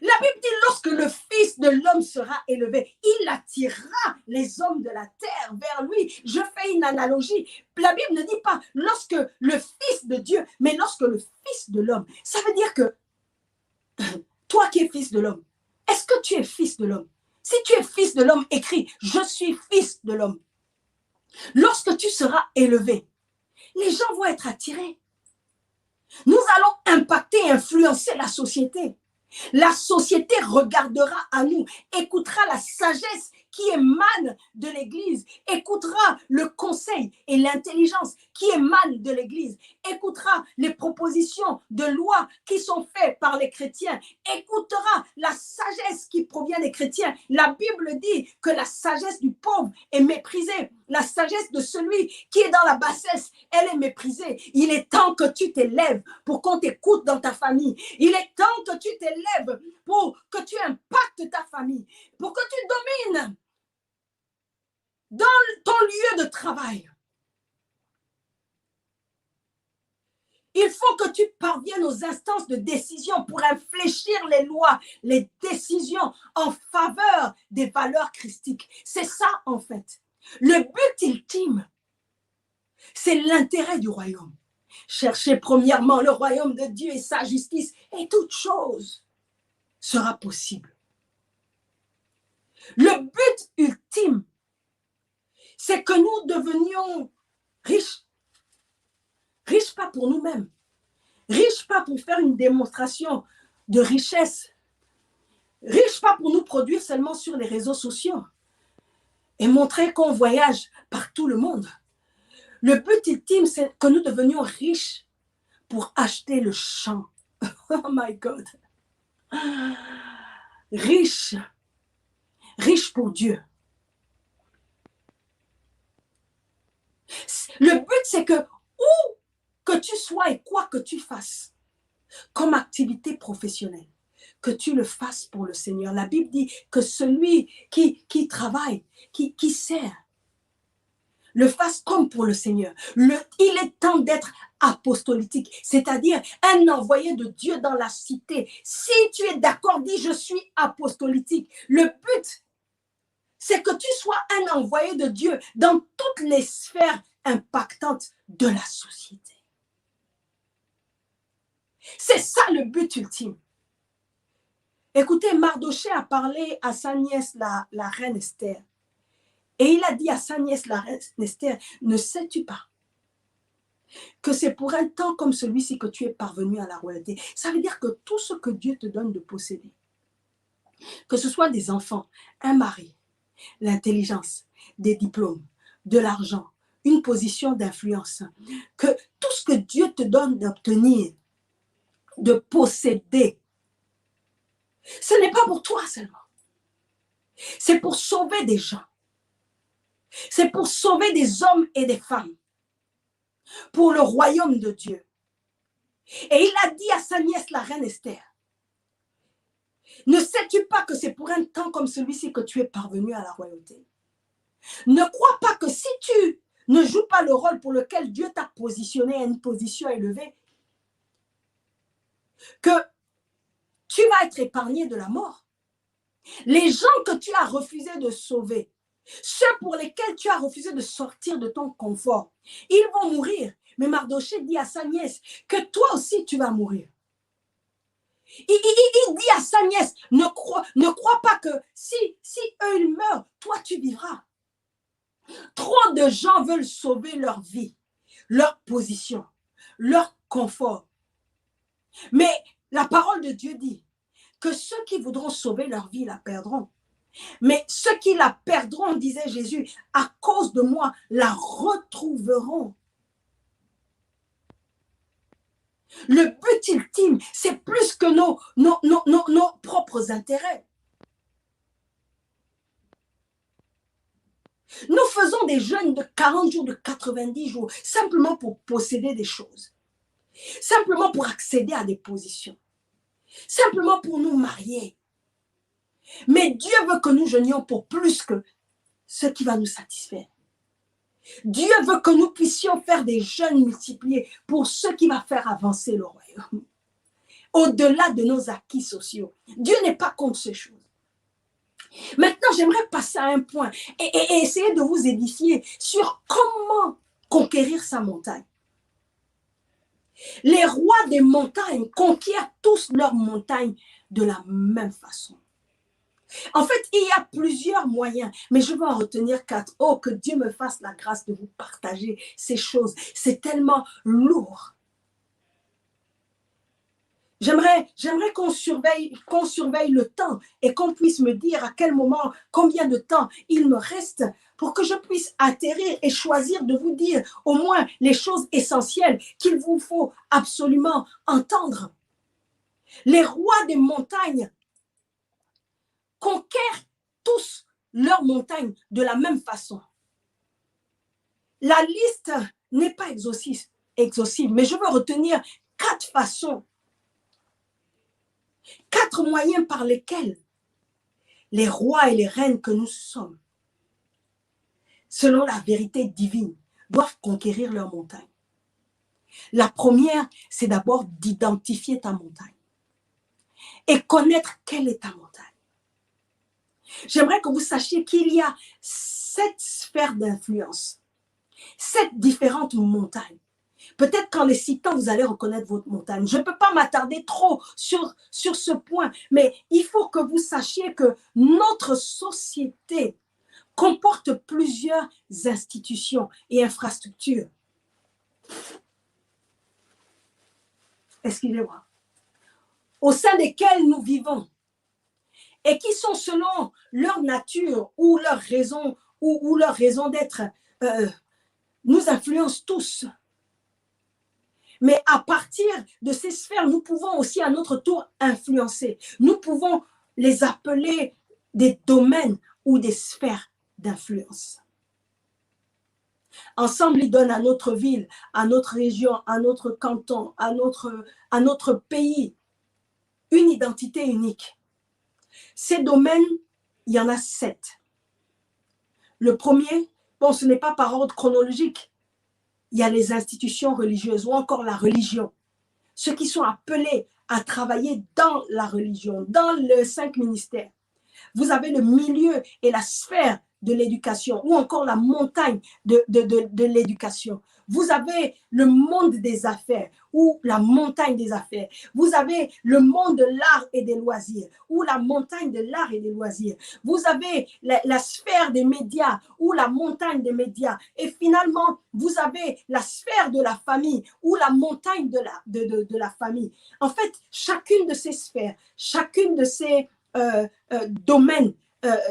La Bible dit, lorsque le Fils de l'homme sera élevé, il attirera les hommes de la terre vers lui. Je fais une analogie. La Bible ne dit pas lorsque le Fils de Dieu, mais lorsque le Fils de l'homme. Ça veut dire que toi qui es fils de l'homme, est-ce que tu es fils de l'homme? Si tu es fils de l'homme, écris, je suis fils de l'homme. Lorsque tu seras élevé, les gens vont être attirés. Nous allons impacter et influencer la société. La société regardera à nous, écoutera la sagesse qui émane de l'Église, écoutera le conseil et l'intelligence qui qui émanent de l'Église, écoutera les propositions de loi qui sont faites par les chrétiens, écoutera la sagesse qui provient des chrétiens. La Bible dit que la sagesse du pauvre est méprisée. La sagesse de celui qui est dans la bassesse, elle est méprisée. Il est temps que tu t'élèves pour qu'on t'écoute dans ta famille. Il est temps que tu t'élèves pour que tu impactes ta famille, pour que tu domines dans ton lieu de travail. Il faut que tu parviennes aux instances de décision pour infléchir les lois, les décisions en faveur des valeurs christiques. C'est ça, en fait. Le but ultime, c'est l'intérêt du royaume. Cherchez premièrement le royaume de Dieu et sa justice, et toute chose sera possible. Le but ultime, c'est que nous devenions riches. Riches pas pour nous-mêmes. Riches pas pour faire une démonstration de richesse. Riches pas pour nous produire seulement sur les réseaux sociaux et montrer qu'on voyage par tout le monde. Le but ultime, c'est que nous devenions riches pour acheter le champ. Oh my God. Riches. Riches pour Dieu. Le but, c'est que où que tu sois et quoi que tu fasses comme activité professionnelle, que tu le fasses pour le Seigneur. La Bible dit que celui qui travaille, qui sert, le fasse comme pour le Seigneur. Il est temps d'être apostolique, c'est-à-dire un envoyé de Dieu dans la cité. Si tu es d'accord, dis je suis apostolique. Le but, c'est que tu sois un envoyé de Dieu dans toutes les sphères impactantes de la société. C'est ça le but ultime. Écoutez, Mardochée a parlé à sa nièce, la reine Esther. Et il a dit à sa nièce, la reine Esther, ne sais-tu pas que c'est pour un temps comme celui-ci que tu es parvenu à la royauté? Ça veut dire que tout ce que Dieu te donne de posséder, que ce soit des enfants, un mari, l'intelligence, des diplômes, de l'argent, une position d'influence, que tout ce que Dieu te donne d'obtenir, de posséder, ce n'est pas pour toi seulement. C'est pour sauver des gens. C'est pour sauver des hommes et des femmes. Pour le royaume de Dieu. Et il a dit à sa nièce, la reine Esther, ne sais-tu pas que c'est pour un temps comme celui-ci que tu es parvenu à la royauté? Ne crois pas que si tu ne joues pas le rôle pour lequel Dieu t'a positionné à une position élevée, que tu vas être épargné de la mort. Les gens que tu as refusé de sauver, ceux pour lesquels tu as refusé de sortir de ton confort, ils vont mourir. Mais Mardochée dit à sa nièce que toi aussi tu vas mourir. Il dit à sa nièce, ne crois pas que si eux ils meurent, toi tu vivras. Trop de gens veulent sauver leur vie, leur position, leur confort. Mais la parole de Dieu dit que ceux qui voudront sauver leur vie la perdront. Mais ceux qui la perdront, disait Jésus, à cause de moi, la retrouveront. Le but ultime, c'est plus que nos propres intérêts. Nous faisons des jeûnes de 40 jours, de 90 jours, simplement pour posséder des choses. Simplement pour accéder à des positions. Simplement pour nous marier. Mais Dieu veut que nous jeûnions pour plus que ce qui va nous satisfaire. Dieu veut que nous puissions faire des jeûnes multipliés pour ce qui va faire avancer le royaume. Au-delà de nos acquis sociaux. Dieu n'est pas contre ces choses. Maintenant, j'aimerais passer à un point et essayer de vous édifier sur comment conquérir sa montagne. Les rois des montagnes conquièrent tous leurs montagnes de la même façon. En fait, il y a plusieurs moyens, mais je vais en retenir 4. Oh, que Dieu me fasse la grâce de vous partager ces choses. C'est tellement lourd. J'aimerais qu'on surveille le temps et qu'on puisse me dire à quel moment, combien de temps il me reste pour que je puisse atterrir et choisir de vous dire au moins les choses essentielles qu'il vous faut absolument entendre. Les rois des montagnes conquièrent tous leurs montagnes de la même façon. La liste n'est pas exhaustive, mais je veux retenir 4 façons, 4 moyens par lesquels les rois et les reines que nous sommes, selon la vérité divine, doivent conquérir leur montagne. La première, c'est d'abord d'identifier ta montagne et connaître quelle est ta montagne. J'aimerais que vous sachiez qu'il y a 7 sphères d'influence, 7 différentes montagnes. Peut-être qu'en les citant, vous allez reconnaître votre montagne. Je ne peux pas m'attarder trop sur ce point, mais il faut que vous sachiez que notre société comporte plusieurs institutions et infrastructures. Excusez-moi. Au sein desquelles nous vivons et qui sont selon leur nature ou leur raison ou leur raison d'être, nous influencent tous. Mais à partir de ces sphères, nous pouvons aussi à notre tour influencer. Nous pouvons les appeler des domaines ou des sphères d'influence. Ensemble, ils donnent à notre ville, à notre région, à notre canton, à notre pays, une identité unique. Ces domaines, il y en a 7. Le premier, bon, ce n'est pas par ordre chronologique. Il y a les institutions religieuses ou encore la religion. Ceux qui sont appelés à travailler dans la religion, dans les 5 ministères. Vous avez le milieu et la sphère de l'éducation ou encore la montagne de l'éducation. Vous avez le monde des affaires ou la montagne des affaires. Vous avez le monde de l'art et des loisirs ou la montagne de l'art et des loisirs. Vous avez la sphère des médias ou la montagne des médias. Et finalement, vous avez la sphère de la famille ou la montagne de la famille. En fait, chacune de ces sphères, chacune de ces domaines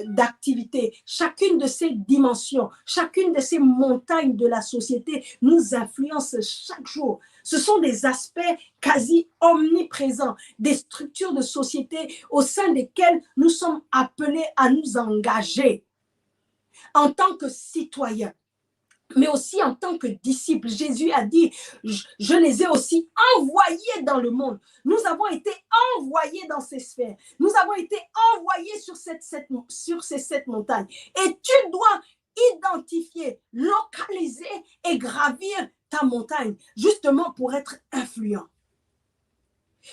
d'activité, chacune de ces dimensions, chacune de ces montagnes de la société nous influence chaque jour. Ce sont des aspects quasi omniprésents, des structures de société au sein desquelles nous sommes appelés à nous engager en tant que citoyens, mais aussi en tant que disciples. Jésus a dit, je les ai aussi envoyés dans le monde. Nous avons été envoyés dans ces sphères. Nous avons été envoyés sur ces 7 montagnes. Et tu dois identifier, localiser et gravir ta montagne, justement pour être influent.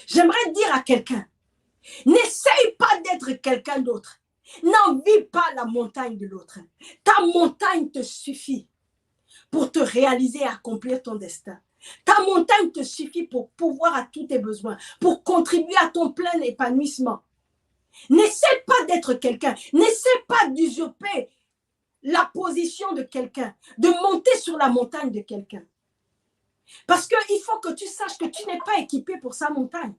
J'aimerais dire à quelqu'un, n'essaye pas d'être quelqu'un d'autre. N'envie pas la montagne de l'autre. Ta montagne te suffit pour te réaliser et accomplir ton destin. Ta montagne te suffit pour pouvoir à tous tes besoins, pour contribuer à ton plein épanouissement. N'essaie pas d'être quelqu'un, n'essaie pas d'usurper la position de quelqu'un, de monter sur la montagne de quelqu'un. Parce qu'il faut que tu saches que tu n'es pas équipé pour sa montagne.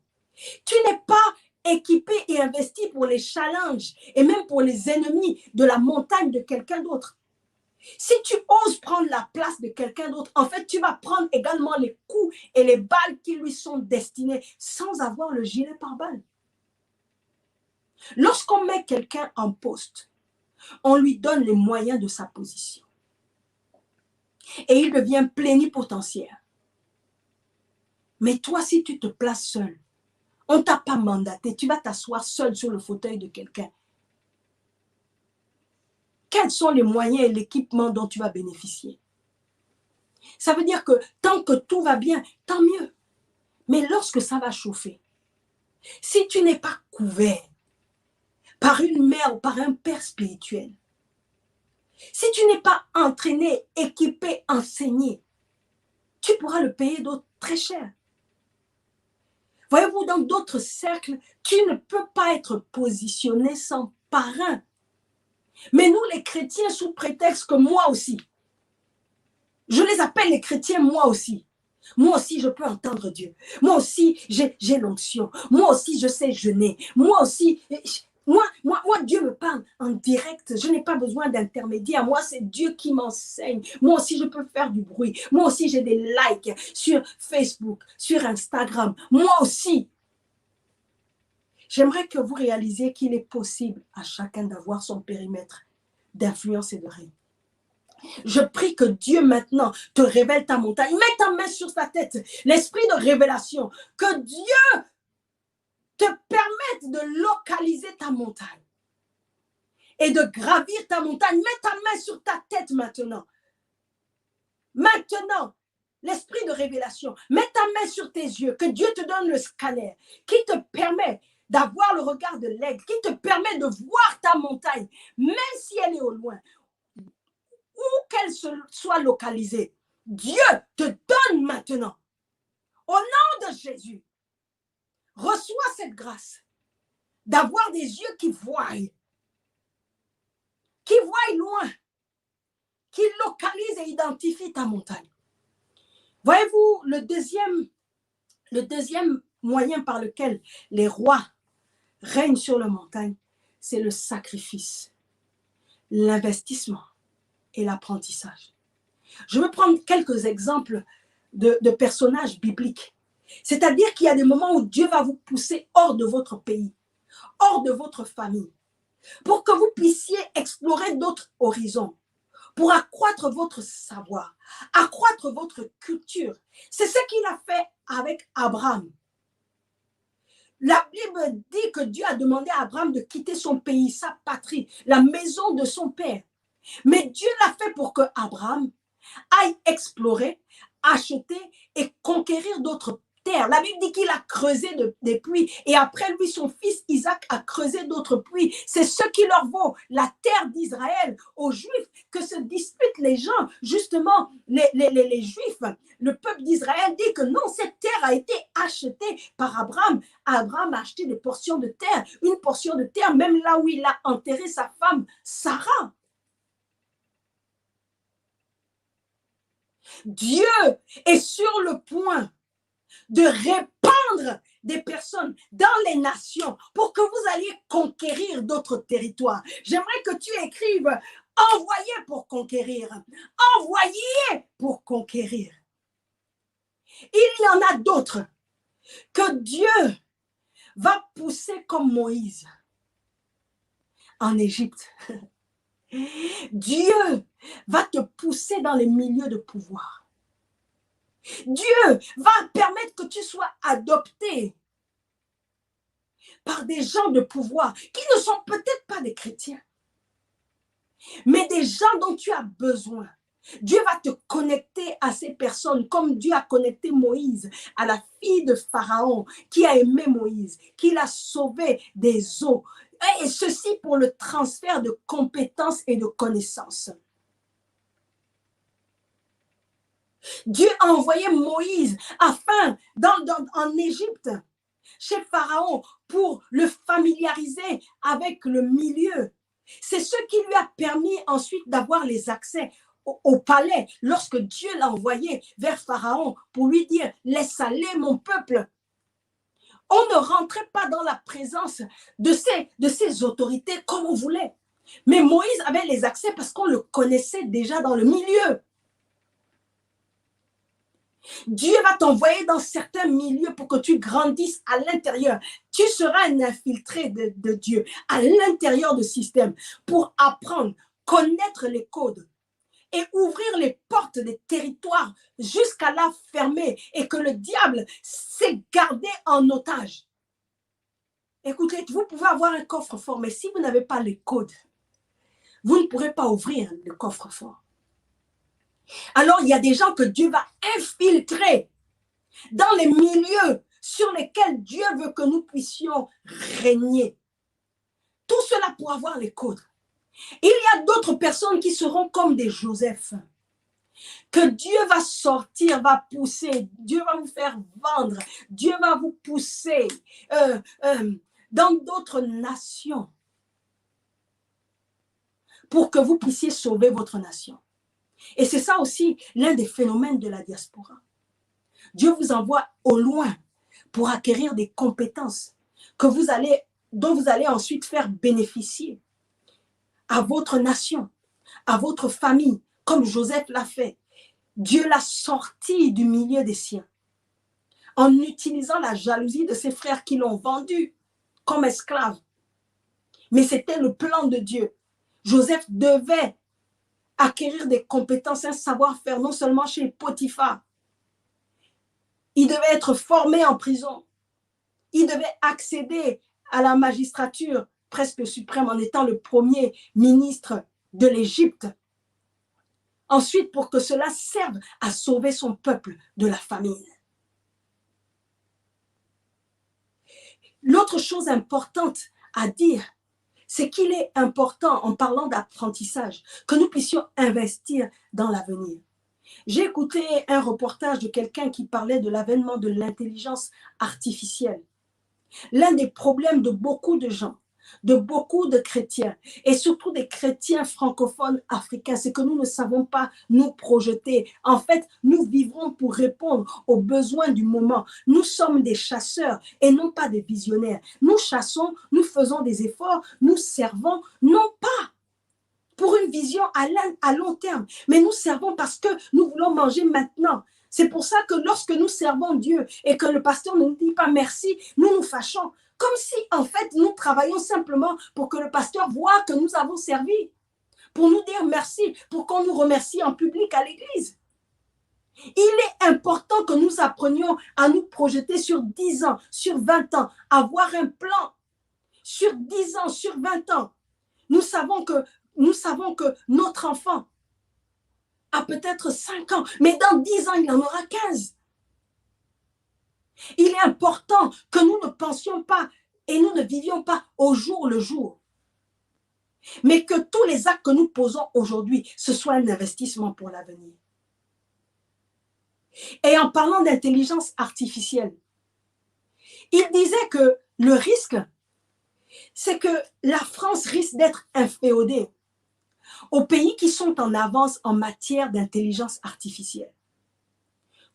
Tu n'es pas équipé et investi pour les challenges et même pour les ennemis de la montagne de quelqu'un d'autre. Si tu oses prendre la place de quelqu'un d'autre, en fait, tu vas prendre également les coups et les balles qui lui sont destinées sans avoir le gilet pare-balles. Lorsqu'on met quelqu'un en poste, on lui donne les moyens de sa position. Et il devient plénipotentiaire. Mais toi, si tu te places seul, on ne t'a pas mandaté, tu vas t'asseoir seul sur le fauteuil de quelqu'un. Quels sont les moyens et l'équipement dont tu vas bénéficier? Ça veut dire que tant que tout va bien, tant mieux. Mais lorsque ça va chauffer, si tu n'es pas couvert par une mère ou par un père spirituel, si tu n'es pas entraîné, équipé, enseigné, tu pourras le payer très cher. Voyez-vous, dans d'autres cercles, tu ne peux pas être positionné sans parrain. Mais nous, les chrétiens, sous prétexte que moi aussi, je les appelle les chrétiens moi aussi, Moi aussi, je peux entendre Dieu. Moi aussi, j'ai l'onction. Moi aussi, je sais jeûner. Moi aussi, Dieu me parle en direct. Je n'ai pas besoin d'intermédiaire. Moi, c'est Dieu qui m'enseigne. Moi aussi, je peux faire du bruit. Moi aussi, j'ai des likes sur Facebook, sur Instagram. Moi aussi. J'aimerais que vous réalisiez qu'il est possible à chacun d'avoir son périmètre d'influence et de règne. Je prie que Dieu maintenant te révèle ta montagne. Mets ta main sur sa tête. L'esprit de révélation. Que Dieu te permette de localiser ta montagne et de gravir ta montagne. Mets ta main sur ta tête maintenant. Maintenant, l'esprit de révélation. Mets ta main sur tes yeux. Que Dieu te donne le scanner qui te permet d'avoir le regard de l'aigle, qui te permet de voir ta montagne, même si elle est au loin, où qu'elle soit localisée. Dieu te donne maintenant, au nom de Jésus, reçois cette grâce d'avoir des yeux qui voient loin, qui localisent et identifient ta montagne. Voyez-vous, le deuxième moyen par lequel les rois règnent sur la montagne, c'est le sacrifice, l'investissement et l'apprentissage. Je vais prendre quelques exemples de personnages bibliques. C'est-à-dire qu'il y a des moments où Dieu va vous pousser hors de votre pays, hors de votre famille, pour que vous puissiez explorer d'autres horizons, pour accroître votre savoir, accroître votre culture. C'est ce qu'il a fait avec Abraham. La Bible dit que Dieu a demandé à Abraham de quitter son pays, sa patrie, la maison de son père. Mais Dieu l'a fait pour que Abraham aille explorer, acheter et conquérir d'autres terres. La Bible dit qu'il a creusé des puits et après lui, son fils Isaac a creusé d'autres puits. C'est ce qui leur vaut la terre d'Israël aux Juifs, que se disputent les gens, justement les Juifs. Le peuple d'Israël dit que non, cette terre a été achetée par Abraham. Abraham a acheté des portions de terre, une portion de terre, même là où il a enterré sa femme Sarah. Dieu est sur le point de répandre des personnes dans les nations pour que vous alliez conquérir d'autres territoires. J'aimerais que tu écrives « Envoyé pour conquérir »,« Envoyé pour conquérir ». Il y en a d'autres que Dieu va pousser comme Moïse en Égypte. Dieu va te pousser dans les milieux de pouvoir. Dieu va permettre que tu sois adopté par des gens de pouvoir qui ne sont peut-être pas des chrétiens, mais des gens dont tu as besoin. Dieu va te connecter à ces personnes comme Dieu a connecté Moïse à la fille de Pharaon qui a aimé Moïse, qui l'a sauvé des eaux. Et ceci pour le transfert de compétences et de connaissances. Dieu a envoyé Moïse afin, en Égypte, chez Pharaon, pour le familiariser avec le milieu. C'est ce qui lui a permis ensuite d'avoir les accès au palais lorsque Dieu l'a envoyé vers Pharaon pour lui dire « Laisse aller mon peuple ». On ne rentrait pas dans la présence de ces autorités comme on voulait. Mais Moïse avait les accès parce qu'on le connaissait déjà dans le milieu. Dieu va t'envoyer dans certains milieux pour que tu grandisses à l'intérieur. Tu seras un infiltré de Dieu à l'intérieur du système pour apprendre, connaître les codes et ouvrir les portes des territoires jusqu'à la fermer et que le diable s'est gardé en otage. Écoutez, vous pouvez avoir un coffre-fort, mais si vous n'avez pas les codes, vous ne pourrez pas ouvrir le coffre-fort. Alors, il y a des gens que Dieu va infiltrer dans les milieux sur lesquels Dieu veut que nous puissions régner. Tout cela pour avoir les codes. Il y a d'autres personnes qui seront comme des Joseph, que Dieu va sortir, va pousser, Dieu va vous faire vendre, Dieu va vous pousser dans d'autres nations pour que vous puissiez sauver votre nation. Et c'est ça aussi l'un des phénomènes de la diaspora. Dieu vous envoie au loin pour acquérir des compétences dont vous allez ensuite faire bénéficier à votre nation, à votre famille, comme Joseph l'a fait. Dieu l'a sorti du milieu des siens en utilisant la jalousie de ses frères qui l'ont vendu comme esclave. Mais c'était le plan de Dieu. Joseph devait acquérir des compétences, un savoir-faire, non seulement chez Potiphar. Il devait être formé en prison. Il devait accéder à la magistrature presque suprême en étant le premier ministre de l'Égypte. Ensuite, pour que cela serve à sauver son peuple de la famine. L'autre chose importante à dire, c'est qu'il est important, en parlant d'apprentissage, que nous puissions investir dans l'avenir. J'ai écouté un reportage de quelqu'un qui parlait de l'avènement de l'intelligence artificielle. L'un des problèmes de beaucoup de gens, de beaucoup de chrétiens, et surtout des chrétiens francophones africains, c'est que nous ne savons pas nous projeter. En fait, nous vivrons pour répondre aux besoins du moment. Nous sommes des chasseurs et non pas des visionnaires. Nous chassons, nous faisons des efforts, nous servons, non pas pour une vision à long terme, mais nous servons parce que nous voulons manger maintenant. C'est pour ça que lorsque nous servons Dieu et que le pasteur ne nous dit pas merci, nous nous fâchons. Comme si, en fait, nous travaillons simplement pour que le pasteur voit que nous avons servi. Pour nous dire merci, pour qu'on nous remercie en public à l'église. Il est important que nous apprenions à nous projeter sur 10 ans, sur 20 ans, avoir un plan. Sur 10 ans, sur 20 ans. Nous savons que notre enfant a peut-être 5 ans, mais dans 10 ans, il en aura 15. Il est important que nous ne pensions pas et nous ne vivions pas au jour le jour, mais que tous les actes que nous posons aujourd'hui, ce soit un investissement pour l'avenir. Et en parlant d'intelligence artificielle, il disait que le risque, c'est que la France risque d'être inféodée aux pays qui sont en avance en matière d'intelligence artificielle,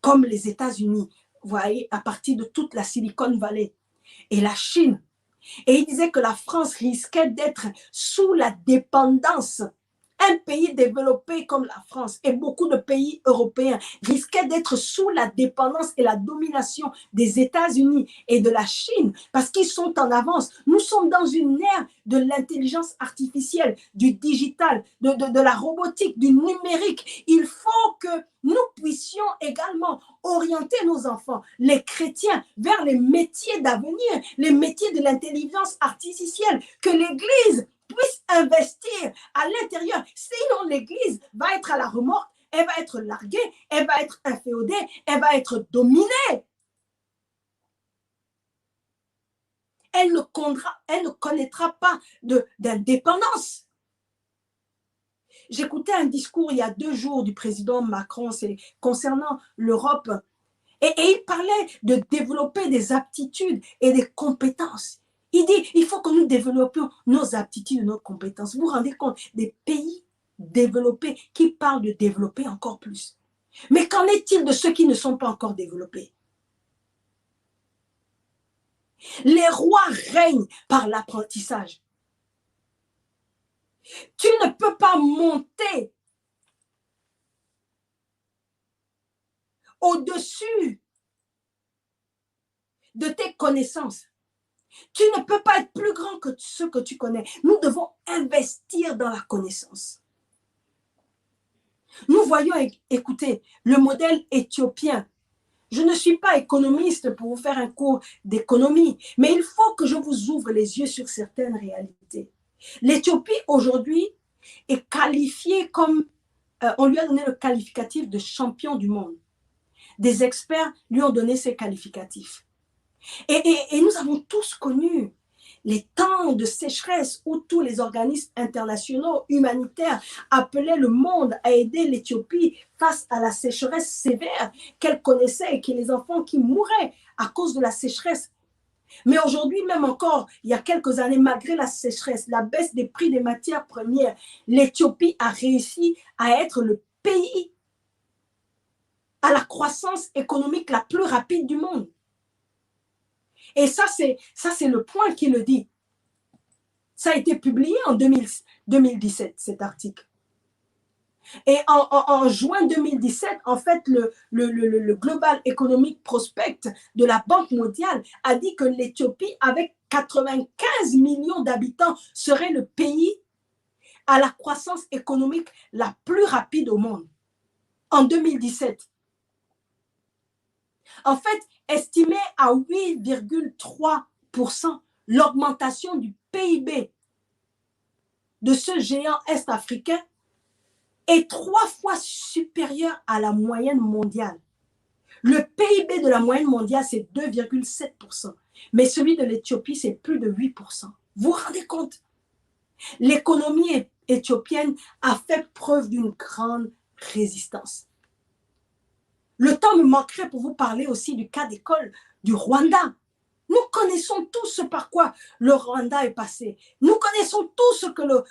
comme les États-Unis, vous voyez, à partir de toute la Silicon Valley, et la Chine. Et il disait que la France risquait d'être sous la dépendance. Un pays développé comme la France et beaucoup de pays européens risquaient d'être sous la dépendance et la domination des États-Unis et de la Chine parce qu'ils sont en avance. Nous sommes dans une ère de l'intelligence artificielle, du digital, de la robotique, du numérique. Il faut que nous puissions également orienter nos enfants, les chrétiens, vers les métiers d'avenir, les métiers de l'intelligence artificielle, que l'Église puisse investir à l'intérieur. Sinon, l'Église va être à la remorque, elle va être larguée, elle va être inféodée, elle va être dominée. Elle ne connaîtra pas d'indépendance. J'écoutais un discours il y a 2 jours du président Macron, c'est concernant l'Europe, et il parlait de développer des aptitudes et des compétences. Il dit, il faut que nous développions nos aptitudes et nos compétences. Vous vous rendez compte, des pays développés qui parlent de développer encore plus. Mais qu'en est-il de ceux qui ne sont pas encore développés? Les rois règnent par l'apprentissage. Tu ne peux pas monter au-dessus de tes connaissances. Tu ne peux pas être plus grand que ce que tu connais. Nous devons investir dans la connaissance. Nous voyons, écoutez, le modèle éthiopien. Je ne suis pas économiste pour vous faire un cours d'économie, mais il faut que je vous ouvre les yeux sur certaines réalités. L'Éthiopie, aujourd'hui, est qualifiée comme, on lui a donné le qualificatif de champion du monde. Des experts lui ont donné ces qualificatifs. Et nous avons tous connu les temps de sécheresse où tous les organismes internationaux humanitaires appelaient le monde à aider l'Éthiopie face à la sécheresse sévère qu'elle connaissait et que les enfants qui mouraient à cause de la sécheresse. Mais aujourd'hui, même encore, il y a quelques années, malgré la sécheresse, la baisse des prix des matières premières, l'Éthiopie a réussi à être le pays à la croissance économique la plus rapide du monde. Et ça, c'est le point qui le dit. Ça a été publié en 2017, cet article. Et en juin 2017, en fait, le Global Economic Prospect de la Banque mondiale a dit que l'Éthiopie, avec 95 millions d'habitants, serait le pays à la croissance économique la plus rapide au monde. En 2017. En fait, estimé à 8,3%, l'augmentation du PIB de ce géant est-africain est 3 fois supérieure à la moyenne mondiale. Le PIB de la moyenne mondiale, c'est 2,7%. Mais celui de l'Éthiopie, c'est plus de 8%. Vous vous rendez compte? L'économie éthiopienne a fait preuve d'une grande résistance. Le temps me manquerait pour vous parler aussi du cas d'école du Rwanda. Nous connaissons tous ce par quoi le Rwanda est passé. Nous connaissons tous ce que le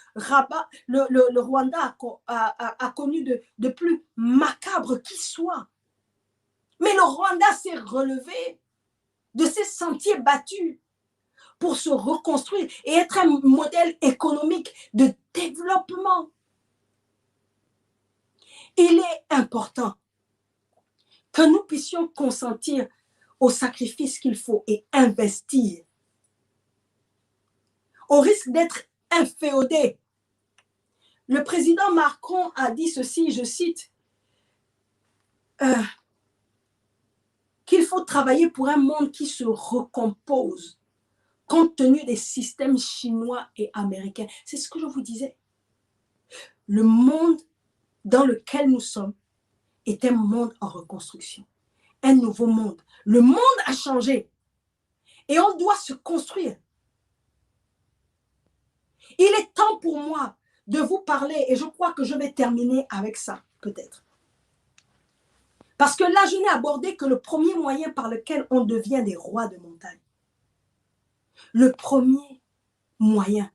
Rwanda a connu de plus macabre qui soit. Mais le Rwanda s'est relevé de ses sentiers battus pour se reconstruire et être un modèle économique de développement. Il est important que nous puissions consentir au sacrifice qu'il faut et investir. On risque d'être inféodé. Le président Macron a dit ceci, je cite, qu'il faut travailler pour un monde qui se recompose compte tenu des systèmes chinois et américains. C'est ce que je vous disais. Le monde dans lequel nous sommes est un monde en reconstruction, un nouveau monde. Le monde a changé et on doit se construire. Il est temps pour moi de vous parler et je crois que je vais terminer avec ça, peut-être. Parce que là, je n'ai abordé que le premier moyen par lequel on devient des rois de montagne. Le premier moyen.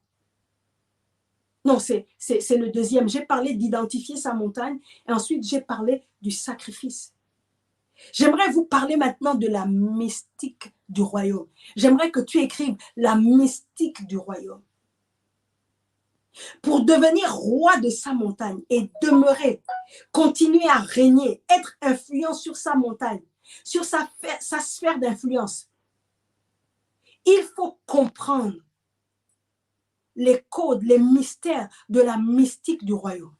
Non, c'est le deuxième. J'ai parlé d'identifier sa montagne et ensuite j'ai parlé du sacrifice. J'aimerais vous parler maintenant de la mystique du royaume. J'aimerais que tu écrives la mystique du royaume. Pour devenir roi de sa montagne et demeurer, continuer à régner, être influent sur sa montagne, sur sa sphère d'influence, il faut comprendre les codes, les mystères de la mystique du royaume.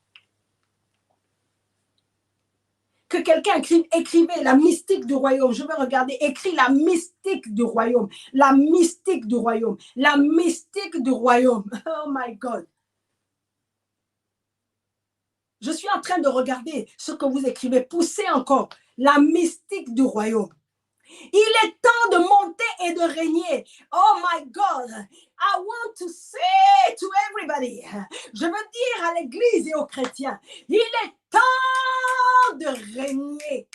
Que quelqu'un écrivait la mystique du royaume. Je vais regarder, écrit la mystique du royaume. La mystique du royaume. La mystique du royaume. Oh my God. Je suis en train de regarder ce que vous écrivez. Poussez encore. La mystique du royaume. Il est temps de monter et de régner. Oh my God. I want to say to everybody. Je veux dire à l'église et aux chrétiens. Il est temps de régner.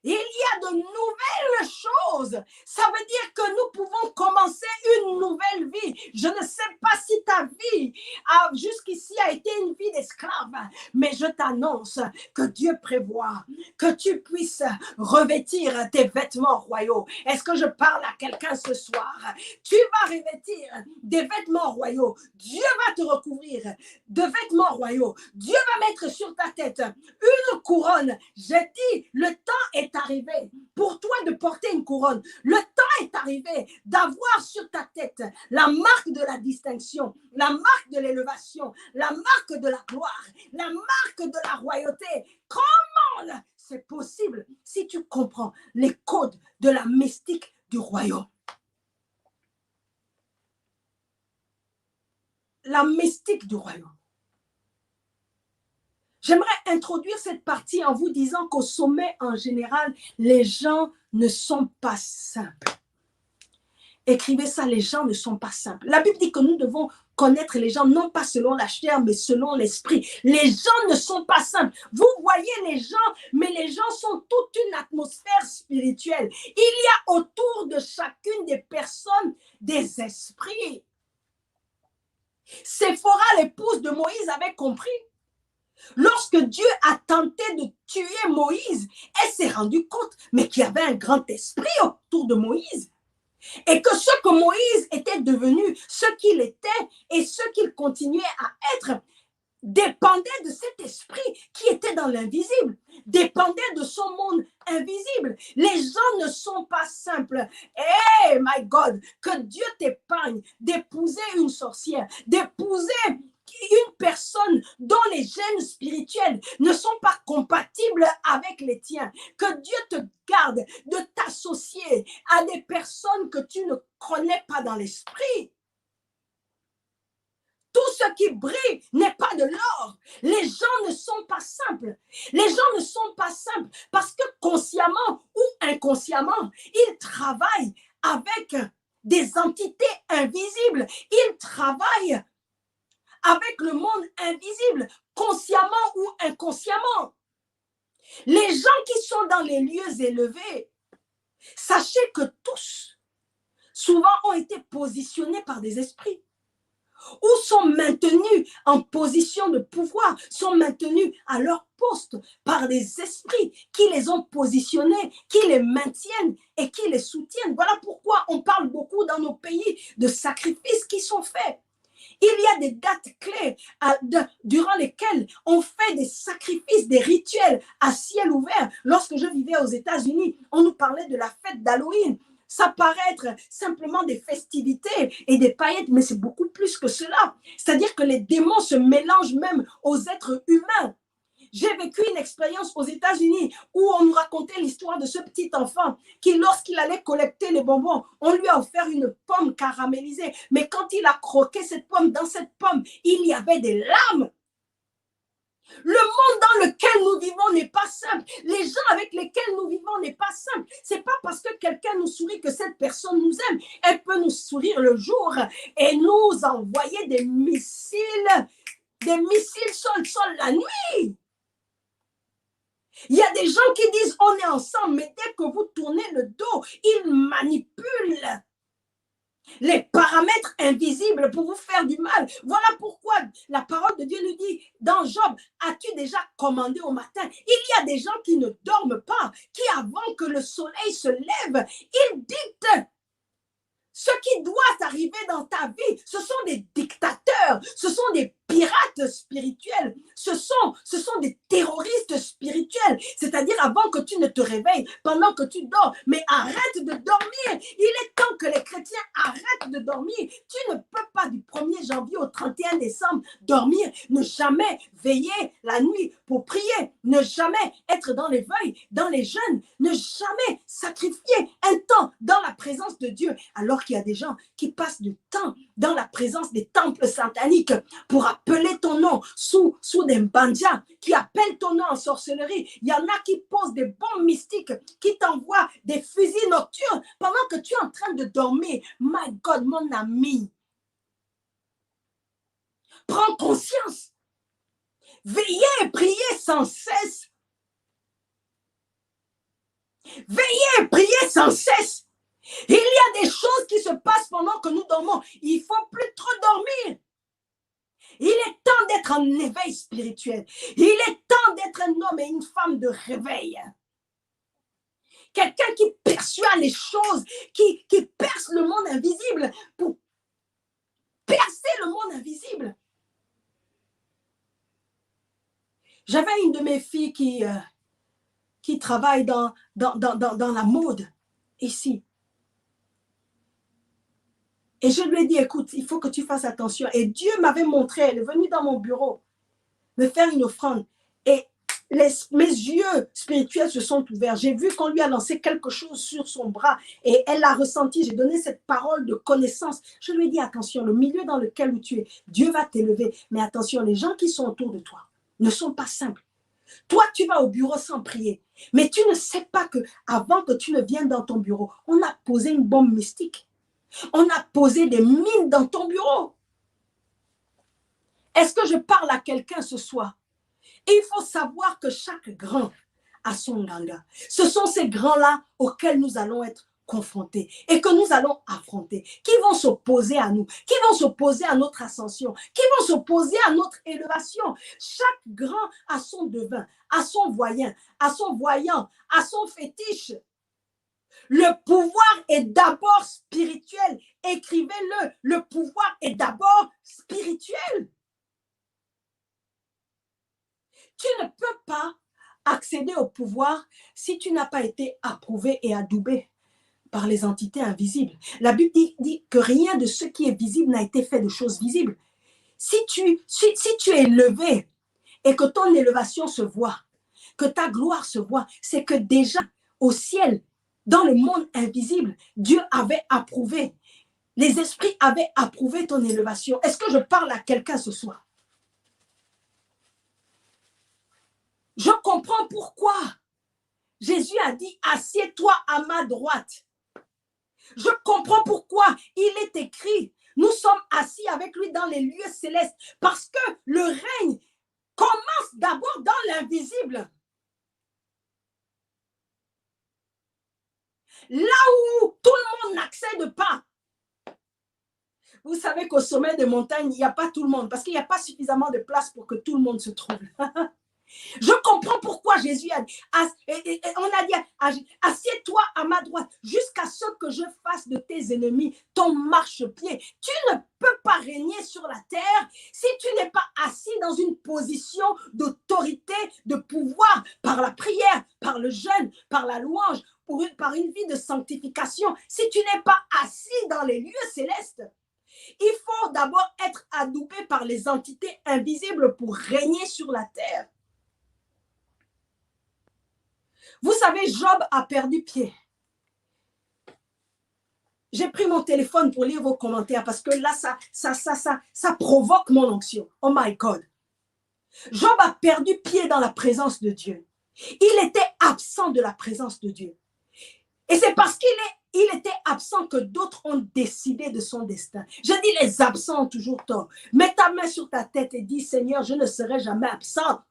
Il y a de nouvelles choses. Ça veut dire que nous pouvons commencer une nouvelle vie. Je ne sais pas si ta vie jusqu'ici a été une vie d'esclave, mais je t'annonce que Dieu prévoit que tu puisses revêtir tes vêtements royaux. Est-ce que je parle à quelqu'un ce soir? Tu vas revêtir des vêtements royaux. Dieu va te recouvrir de vêtements royaux. Dieu va mettre sur ta tête une couronne. J'ai dit, le temps est arrivé pour toi de porter une couronne. Le temps est arrivé d'avoir sur ta tête la marque de la distinction, la marque de l'élévation, la marque de la gloire, la marque de la royauté. Comment c'est possible si tu comprends les codes de la mystique du royaume? La mystique du royaume. J'aimerais introduire cette partie en vous disant qu'au sommet, en général, les gens ne sont pas simples. Écrivez ça, les gens ne sont pas simples. La Bible dit que nous devons connaître les gens, non pas selon la chair, mais selon l'esprit. Les gens ne sont pas simples. Vous voyez les gens, mais les gens sont toute une atmosphère spirituelle. Il y a autour de chacune des personnes des esprits. Séphora, l'épouse de Moïse, avait compris Lorsque Dieu a tenté de tuer Moïse, elle s'est rendue compte, mais qu'il y avait un grand esprit autour de Moïse. Et que ce que Moïse était devenu, ce qu'il était et ce qu'il continuait à être, dépendait de cet esprit qui était dans l'invisible, dépendait de son monde invisible. Les gens ne sont pas simples. Hey, my God, que Dieu t'épargne d'épouser une sorcière, d'épouser une personne dont les gènes spirituels ne sont pas compatibles avec les tiens. Que Dieu te garde de t'associer à des personnes que tu ne connais pas dans l'esprit. Tout ce qui brille n'est pas de l'or. Les gens ne sont pas simples. Les gens ne sont pas simples parce que consciemment ou inconsciemment, ils travaillent avec des entités invisibles. Ils travaillent avec le monde invisible, consciemment ou inconsciemment. Les gens qui sont dans les lieux élevés, sachez que tous, souvent, ont été positionnés par des esprits ou sont maintenus en position de pouvoir, sont maintenus à leur poste par des esprits qui les ont positionnés, qui les maintiennent et qui les soutiennent. Voilà pourquoi on parle beaucoup dans nos pays de sacrifices qui sont faits. Il y a des dates clés durant lesquelles on fait des sacrifices, des rituels à ciel ouvert. Lorsque je vivais aux États-Unis, on nous parlait de la fête d'Halloween. Ça paraît être simplement des festivités et des paillettes, mais c'est beaucoup plus que cela. C'est-à-dire que les démons se mélangent même aux êtres humains. J'ai vécu une expérience aux États-Unis où on nous racontait l'histoire de ce petit enfant qui, lorsqu'il allait collecter les bonbons, on lui a offert une pomme caramélisée. Mais quand il a croqué cette pomme, dans cette pomme, il y avait des larmes. Le monde dans lequel nous vivons n'est pas simple. Les gens avec lesquels nous vivons n'est pas simple. C'est pas parce que quelqu'un nous sourit que cette personne nous aime. Elle peut nous sourire le jour et nous envoyer des missiles sol la nuit. Il y a des gens qui disent on est ensemble, mais dès que vous tournez le dos, ils manipulent les paramètres invisibles pour vous faire du mal. Voilà pourquoi la parole de Dieu nous dit dans Job, as-tu déjà commandé au matin? Il y a des gens qui ne dorment pas, qui avant que le soleil se lève, ils dictent ce qui doit arriver dans ta vie. Ce sont des dictateurs, ce sont des pirates spirituels, ce sont des terroristes spirituels. C'est-à-dire avant que tu ne te réveilles, pendant que tu dors, mais arrête de dormir. Il est temps que les chrétiens arrêtent de dormir. Tu ne peux pas du 1er janvier au 31 décembre dormir, ne jamais veiller la nuit pour prier, ne jamais être dans les veilles, dans les jeûnes, ne jamais sacrifier un temps dans la présence de Dieu, alors qu'il y a des gens qui passent du temps dans la présence des temples sataniques pour appeler ton nom sous des bandjas, qui appellent ton nom en sorcellerie. Il y en a qui posent des bombes mystiques, qui t'envoient des fusils nocturnes pendant que tu es en train de dormir. My God, mon ami, prends conscience. Veillez et priez sans cesse. Veillez et priez sans cesse. Il y a des choses qui se passent pendant que nous dormons. Il ne faut plus trop dormir. Il est temps d'être en éveil spirituel. Il est temps d'être un homme et une femme de réveil. Quelqu'un qui perçoit les choses, qui perce le monde invisible pour percer le monde invisible. J'avais une de mes filles qui travaille dans la mode ici. Et je lui ai dit, écoute, il faut que tu fasses attention. Et Dieu m'avait montré, elle est venue dans mon bureau me faire une offrande. Et mes yeux spirituels se sont ouverts. J'ai vu qu'on lui a lancé quelque chose sur son bras et elle l'a ressenti. J'ai donné cette parole de connaissance. Je lui ai dit, attention, le milieu dans lequel tu es, Dieu va t'élever. Mais attention, les gens qui sont autour de toi ne sont pas simples. Toi, tu vas au bureau sans prier. Mais tu ne sais pas que avant que tu ne viennes dans ton bureau, on a posé une bombe mystique. On a posé des mines dans ton bureau. Est-ce que je parle à quelqu'un ce soir? Et il faut savoir que chaque grand a son ganga. Ce sont ces grands-là auxquels nous allons être confronter et que nous allons affronter, qui vont s'opposer à nous, qui vont s'opposer à notre ascension, qui vont s'opposer à notre élévation. Chaque grand a son devin, a son voyant, a son fétiche. Le pouvoir est d'abord spirituel. Écrivez-le, le pouvoir est d'abord spirituel. Tu ne peux pas accéder au pouvoir si tu n'as pas été approuvé et adoubé par les entités invisibles. La Bible dit que rien de ce qui est visible n'a été fait de choses visibles. Si tu es élevé et que ton élévation se voit, que ta gloire se voit, c'est que déjà au ciel, dans le monde invisible, Dieu avait approuvé. Les esprits avaient approuvé ton élévation. Est-ce que je parle à quelqu'un ce soir? Je comprends pourquoi Jésus a dit, assieds-toi à ma droite. Je comprends pourquoi il est écrit, nous sommes assis avec lui dans les lieux célestes, parce que le règne commence d'abord dans l'invisible. Là où tout le monde n'accède pas. Vous savez qu'au sommet des montagnes, il n'y a pas tout le monde, parce qu'il n'y a pas suffisamment de place pour que tout le monde se trouve. Je comprends pourquoi Jésus a dit, on a dit, assieds-toi à ma droite jusqu'à ce que je fasse de tes ennemis ton marchepied. Tu ne peux pas régner sur la terre si tu n'es pas assis dans une position d'autorité, de pouvoir, par la prière, par le jeûne, par la louange, par une vie de sanctification. Si tu n'es pas assis dans les lieux célestes, il faut d'abord être adoubé par les entités invisibles pour régner sur la terre. Vous savez, Job a perdu pied. J'ai pris mon téléphone pour lire vos commentaires parce que là, ça provoque mon onction. Oh my God. Job a perdu pied dans la présence de Dieu. Il était absent de la présence de Dieu. Et c'est parce qu'il était absent que d'autres ont décidé de son destin. Je dis, les absents ont toujours tort. Mets ta main sur ta tête et dis, Seigneur, je ne serai jamais absent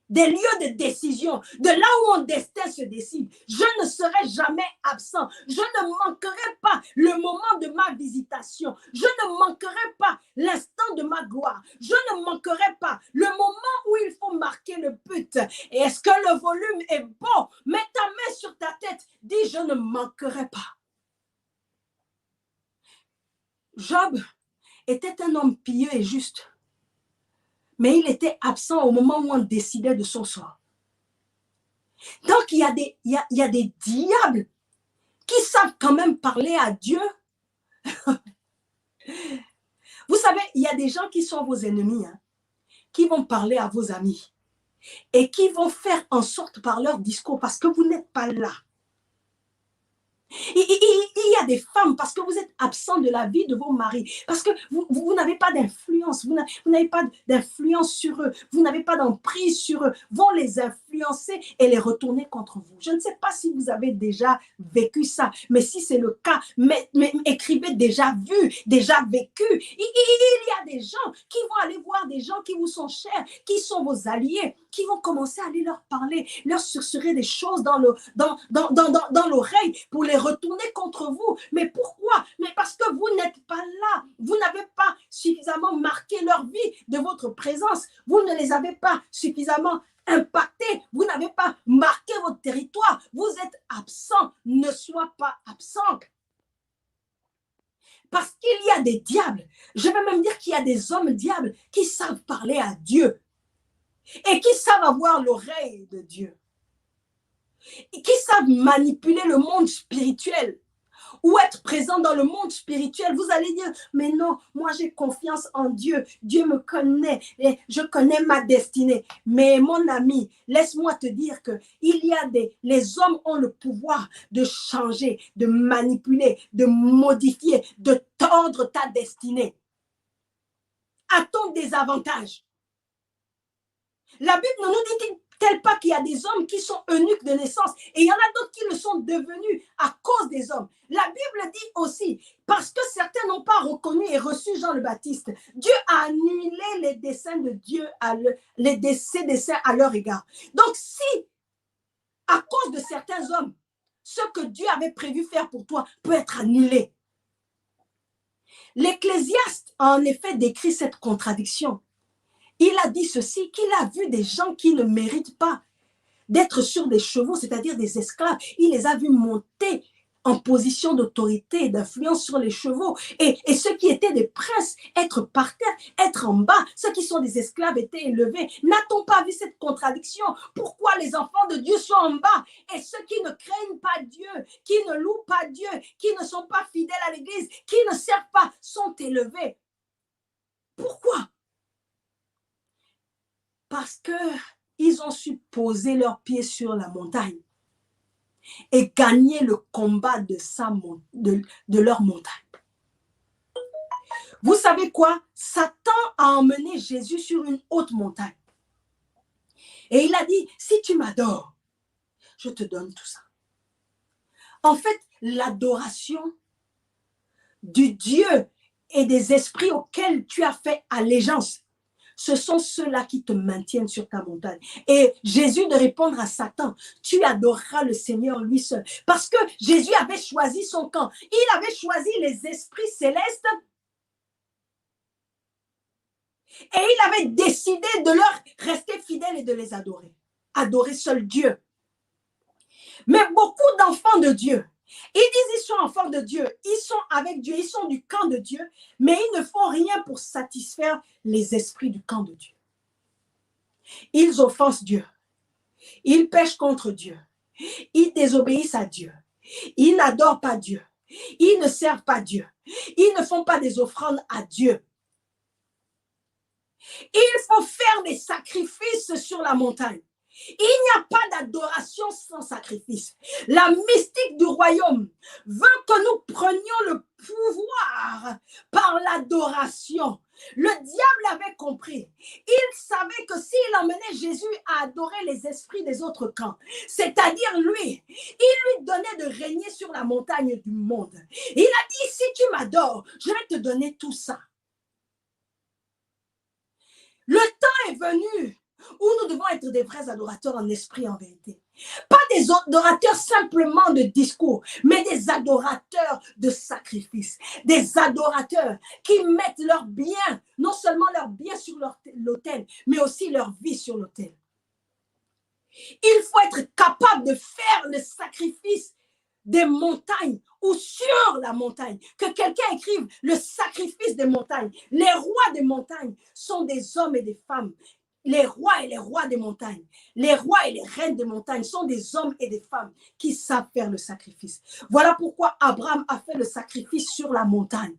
des lieux de décision, de là où mon destin se décide. Je ne serai jamais absent. Je ne manquerai pas le moment de ma visitation. Je ne manquerai pas l'instant de ma gloire. Je ne manquerai pas le moment où il faut marquer le but. Et est-ce que le volume est bon? Mets ta main sur ta tête. Dis, je ne manquerai pas. Job était un homme pieux et juste. Mais il était absent au moment où on décidait de son sort. Donc, il y a des diables qui savent quand même parler à Dieu. Vous savez, il y a des gens qui sont vos ennemis, qui vont parler à vos amis et qui vont faire en sorte par leur discours, parce que vous n'êtes pas là. Il y a des femmes, parce que vous êtes absent de la vie de vos maris, parce que vous n'avez pas d'influence, vous n'avez pas d'influence sur eux, vous n'avez pas d'emprise sur eux, vont les influencer et les retourner contre vous. Je ne sais pas si vous avez déjà vécu ça, mais si c'est le cas, mais écrivez déjà vu, déjà vécu. Il y a des gens qui vont aller voir des gens qui vous sont chers, qui sont vos alliés, qui vont commencer à aller leur parler, leur susurrer des choses dans l'oreille pour les retourner contre vous. Mais pourquoi? Mais parce que vous n'êtes pas là. Vous n'avez pas suffisamment marqué leur vie de votre présence. Vous ne les avez pas suffisamment impactés. Vous n'avez pas marqué votre territoire. Vous êtes absent. Ne sois pas absent. Parce qu'il y a des diables. Je vais même dire qu'il y a des hommes diables qui savent parler à Dieu et qui savent avoir l'oreille de Dieu, et qui savent manipuler le monde spirituel ou être présent dans le monde spirituel. Vous allez dire, mais non, moi j'ai confiance en Dieu, Dieu me connaît et je connais ma destinée. Mais mon ami, laisse-moi te dire que les hommes ont le pouvoir de changer, de manipuler, de modifier, de tordre ta destinée à ton désavantage. La Bible ne nous dit-elle pas qu'il y a des hommes qui sont eunuques de naissance et il y en a d'autres qui le sont devenus à cause des hommes. La Bible dit aussi, parce que certains n'ont pas reconnu et reçu Jean le Baptiste, Dieu a annulé les desseins de Dieu, ses desseins à leur égard. Donc si, à cause de certains hommes, ce que Dieu avait prévu faire pour toi peut être annulé. L'Ecclésiaste a en effet décrit cette contradiction. Il a dit ceci, qu'il a vu des gens qui ne méritent pas d'être sur des chevaux, c'est-à-dire des esclaves. Il les a vus monter en position d'autorité et d'influence sur les chevaux. Et ceux qui étaient des princes, être par terre, être en bas. Ceux qui sont des esclaves étaient élevés. N'a-t-on pas vu cette contradiction? Pourquoi les enfants de Dieu sont en bas et ceux qui ne craignent pas Dieu, qui ne louent pas Dieu, qui ne sont pas fidèles à l'Église, qui ne servent pas, sont élevés? Pourquoi? Parce qu'ils ont su poser leurs pieds sur la montagne et gagner le combat de leur montagne. Vous savez quoi? Satan a emmené Jésus sur une haute montagne. Et il a dit, si tu m'adores, je te donne tout ça. En fait, l'adoration du Dieu et des esprits auxquels tu as fait allégeance, ce sont ceux-là qui te maintiennent sur ta montagne. Et Jésus de répondre à Satan, tu adoreras le Seigneur lui seul. Parce que Jésus avait choisi son camp. Il avait choisi les esprits célestes. Et il avait décidé de leur rester fidèle et de les adorer. Adorer seul Dieu. Mais beaucoup d'enfants de Dieu, ils disent qu'ils sont enfants de Dieu, ils sont avec Dieu, ils sont du camp de Dieu, mais ils ne font rien pour satisfaire les esprits du camp de Dieu. Ils offensent Dieu, ils pêchent contre Dieu, ils désobéissent à Dieu, ils n'adorent pas Dieu, ils ne servent pas Dieu, ils ne font pas des offrandes à Dieu. Il faut faire des sacrifices sur la montagne. Il n'y a pas d'adoration sans sacrifice. La mystique du royaume veut que nous prenions le pouvoir par l'adoration. Le diable avait compris. Il savait que s'il emmenait Jésus à adorer les esprits des autres camps, c'est-à-dire lui, il lui donnait de régner sur la montagne du monde. Il a dit, si tu m'adores, je vais te donner tout ça. Le temps est venu où nous devons être des vrais adorateurs en esprit et en vérité. Pas des adorateurs simplement de discours, mais des adorateurs de sacrifice. Des adorateurs qui mettent leur bien, non seulement leur bien sur l'autel, mais aussi leur vie sur l'autel. Il faut être capable de faire le sacrifice des montagnes ou sur la montagne. Que quelqu'un écrive le sacrifice des montagnes. Les rois des montagnes sont des hommes et des femmes. Les rois des montagnes, les rois et les reines des montagnes sont des hommes et des femmes qui savent faire le sacrifice. Voilà pourquoi Abraham a fait le sacrifice sur la montagne.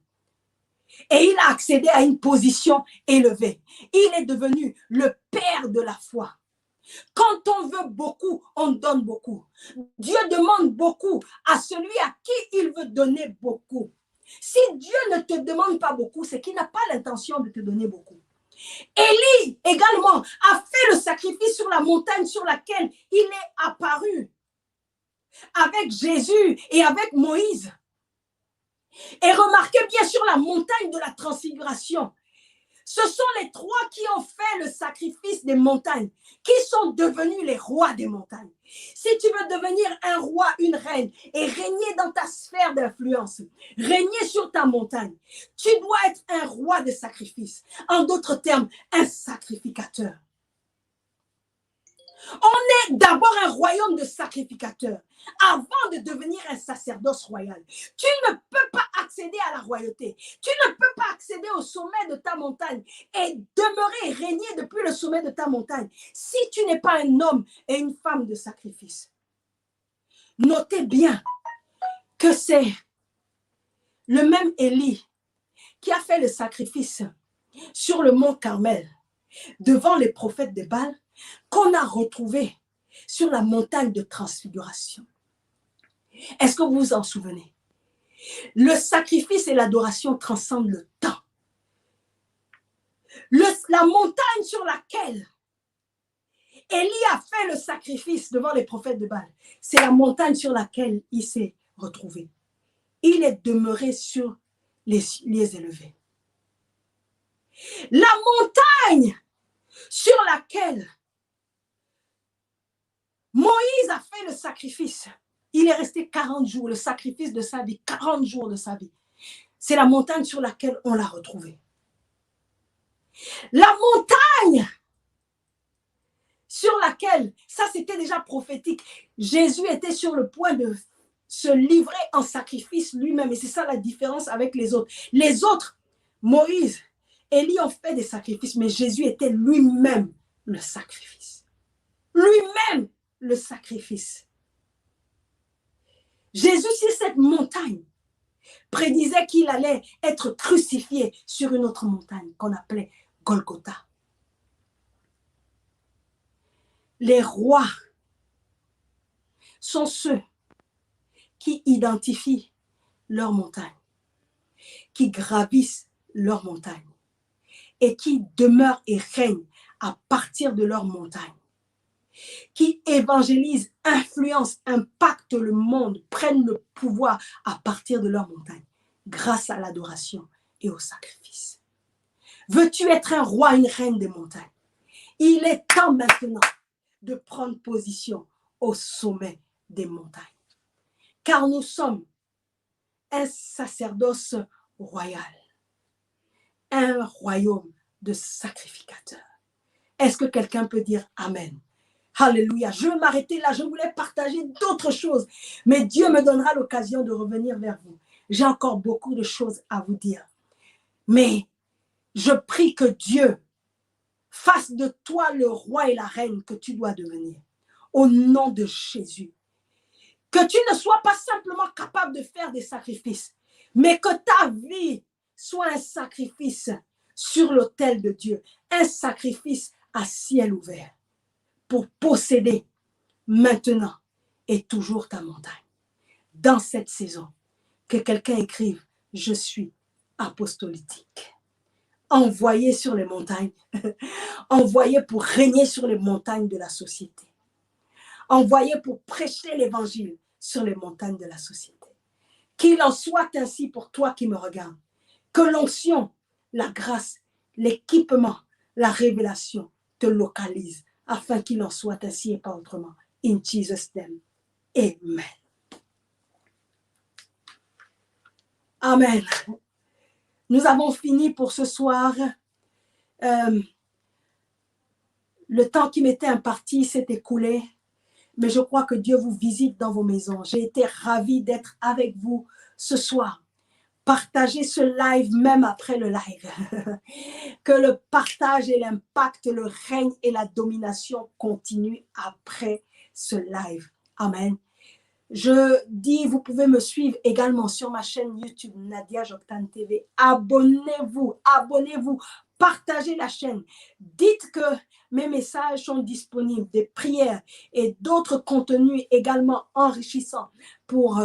Et il a accédé à une position élevée. Il est devenu le père de la foi. Quand on veut beaucoup, on donne beaucoup. Dieu demande beaucoup à celui à qui il veut donner beaucoup. Si Dieu ne te demande pas beaucoup, c'est qu'il n'a pas l'intention de te donner beaucoup. Élie également a fait le sacrifice sur la montagne sur laquelle il est apparu avec Jésus et avec Moïse. Et remarquez bien sur la montagne de la transfiguration, ce sont les trois qui ont fait le sacrifice des montagnes, qui sont devenus les rois des montagnes. Si tu veux devenir un roi, une reine et régner dans ta sphère d'influence, régner sur ta montagne, tu dois être un roi de sacrifice. En d'autres termes, un sacrificateur. On est d'abord un royaume de sacrificateurs avant de devenir un sacerdoce royal. Tu ne peux pas accéder à la royauté. Tu ne peux pas accéder au sommet de ta montagne et demeurer et régner depuis le sommet de ta montagne si tu n'es pas un homme et une femme de sacrifice. Notez bien que c'est le même Élie qui a fait le sacrifice sur le mont Carmel devant les prophètes de Baal qu'on a retrouvé sur la montagne de transfiguration. Est-ce que vous vous en souvenez? Le sacrifice et l'adoration transcendent le temps. La montagne sur laquelle Élie a fait le sacrifice devant les prophètes de Baal, c'est la montagne sur laquelle il s'est retrouvé. Il est demeuré sur les lieux élevés. La montagne sur laquelle Moïse a fait le sacrifice, Il est resté 40 jours, le sacrifice de sa vie, 40 jours de sa vie. C'est la montagne sur laquelle on l'a retrouvé. La montagne sur laquelle, ça c'était déjà prophétique, Jésus était sur le point de se livrer en sacrifice lui-même. Et c'est ça la différence avec les autres. Les autres, Moïse, Élie ont fait des sacrifices, mais Jésus était lui-même le sacrifice. Lui-même le sacrifice. Jésus, sur cette montagne, prédisait qu'il allait être crucifié sur une autre montagne qu'on appelait Golgotha. Les rois sont ceux qui identifient leur montagne, qui gravissent leur montagne et qui demeurent et règnent à partir de leur montagne, qui évangélisent, influencent, impactent le monde, prennent le pouvoir à partir de leur montagne, grâce à l'adoration et au sacrifice. Veux-tu être un roi, une reine des montagnes? Il est temps maintenant de prendre position au sommet des montagnes. Car nous sommes un sacerdoce royal, un royaume de sacrificateurs. Est-ce que quelqu'un peut dire Amen? Alléluia. Je vais m'arrêter là. Je voulais partager d'autres choses, mais Dieu me donnera l'occasion de revenir vers vous. J'ai encore beaucoup de choses à vous dire. Mais je prie que Dieu fasse de toi le roi et la reine que tu dois devenir. Au nom de Jésus. Que tu ne sois pas simplement capable de faire des sacrifices, mais que ta vie soit un sacrifice sur l'autel de Dieu, un sacrifice à ciel ouvert pour posséder maintenant et toujours ta montagne. Dans cette saison, que quelqu'un écrive « Je suis apostolique ». Envoyé sur les montagnes, envoyé pour régner sur les montagnes de la société, envoyé pour prêcher l'évangile sur les montagnes de la société. Qu'il en soit ainsi pour toi qui me regardes. Que l'onction, la grâce, l'équipement, la révélation te localise afin qu'il en soit ainsi et pas autrement. In Jesus' name. Amen. Amen. Nous avons fini pour ce soir. Le temps qui m'était imparti s'est écoulé, mais je crois que Dieu vous visite dans vos maisons. J'ai été ravie d'être avec vous ce soir. Partagez ce live même après le live. Que le partage et l'impact, le règne et la domination continuent après ce live. Amen. Je dis, vous pouvez me suivre également sur ma chaîne YouTube Nadia Joktan TV. Abonnez-vous, abonnez-vous, partagez la chaîne. Dites que mes messages sont disponibles, des prières et d'autres contenus également enrichissants pour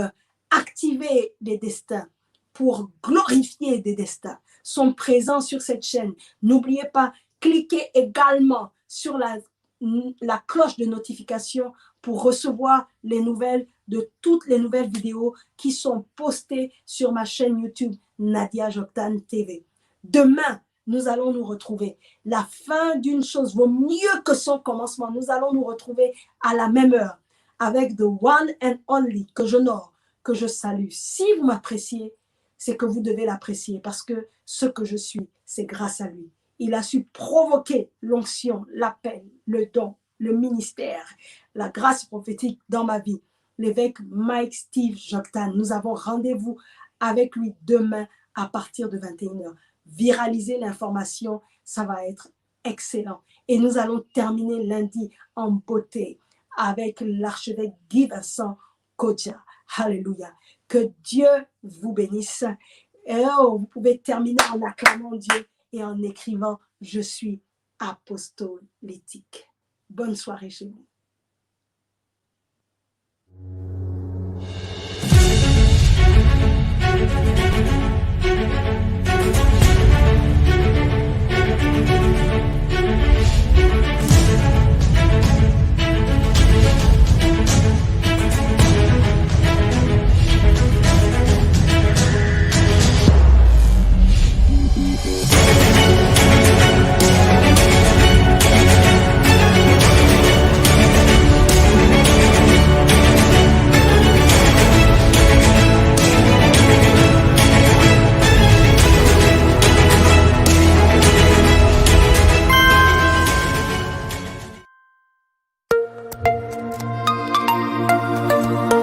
activer des destins, pour glorifier des destins, sont présents sur cette chaîne. N'oubliez pas, cliquez également sur la cloche de notification pour recevoir les nouvelles de toutes les nouvelles vidéos qui sont postées sur ma chaîne YouTube Nadia Joktan TV. Demain, nous allons nous retrouver. La fin d'une chose vaut mieux que son commencement. Nous allons nous retrouver à la même heure avec The One and Only que j'honore, que je salue. Si vous m'appréciez, c'est que vous devez l'apprécier parce que ce que je suis, c'est grâce à lui. Il a su provoquer l'onction, l'appel, le don, le ministère, la grâce prophétique dans ma vie. L'évêque Mike Steve Joktan. Nous avons rendez-vous avec lui demain à partir de 21h. Viraliser l'information, ça va être excellent. Et nous allons terminer lundi en beauté avec l'archevêque Guy Vincent Kodja. Alléluia. Que Dieu vous bénisse. Et vous pouvez terminer en acclamant Dieu et en écrivant « Je suis apostolique ». Bonne soirée chez vous.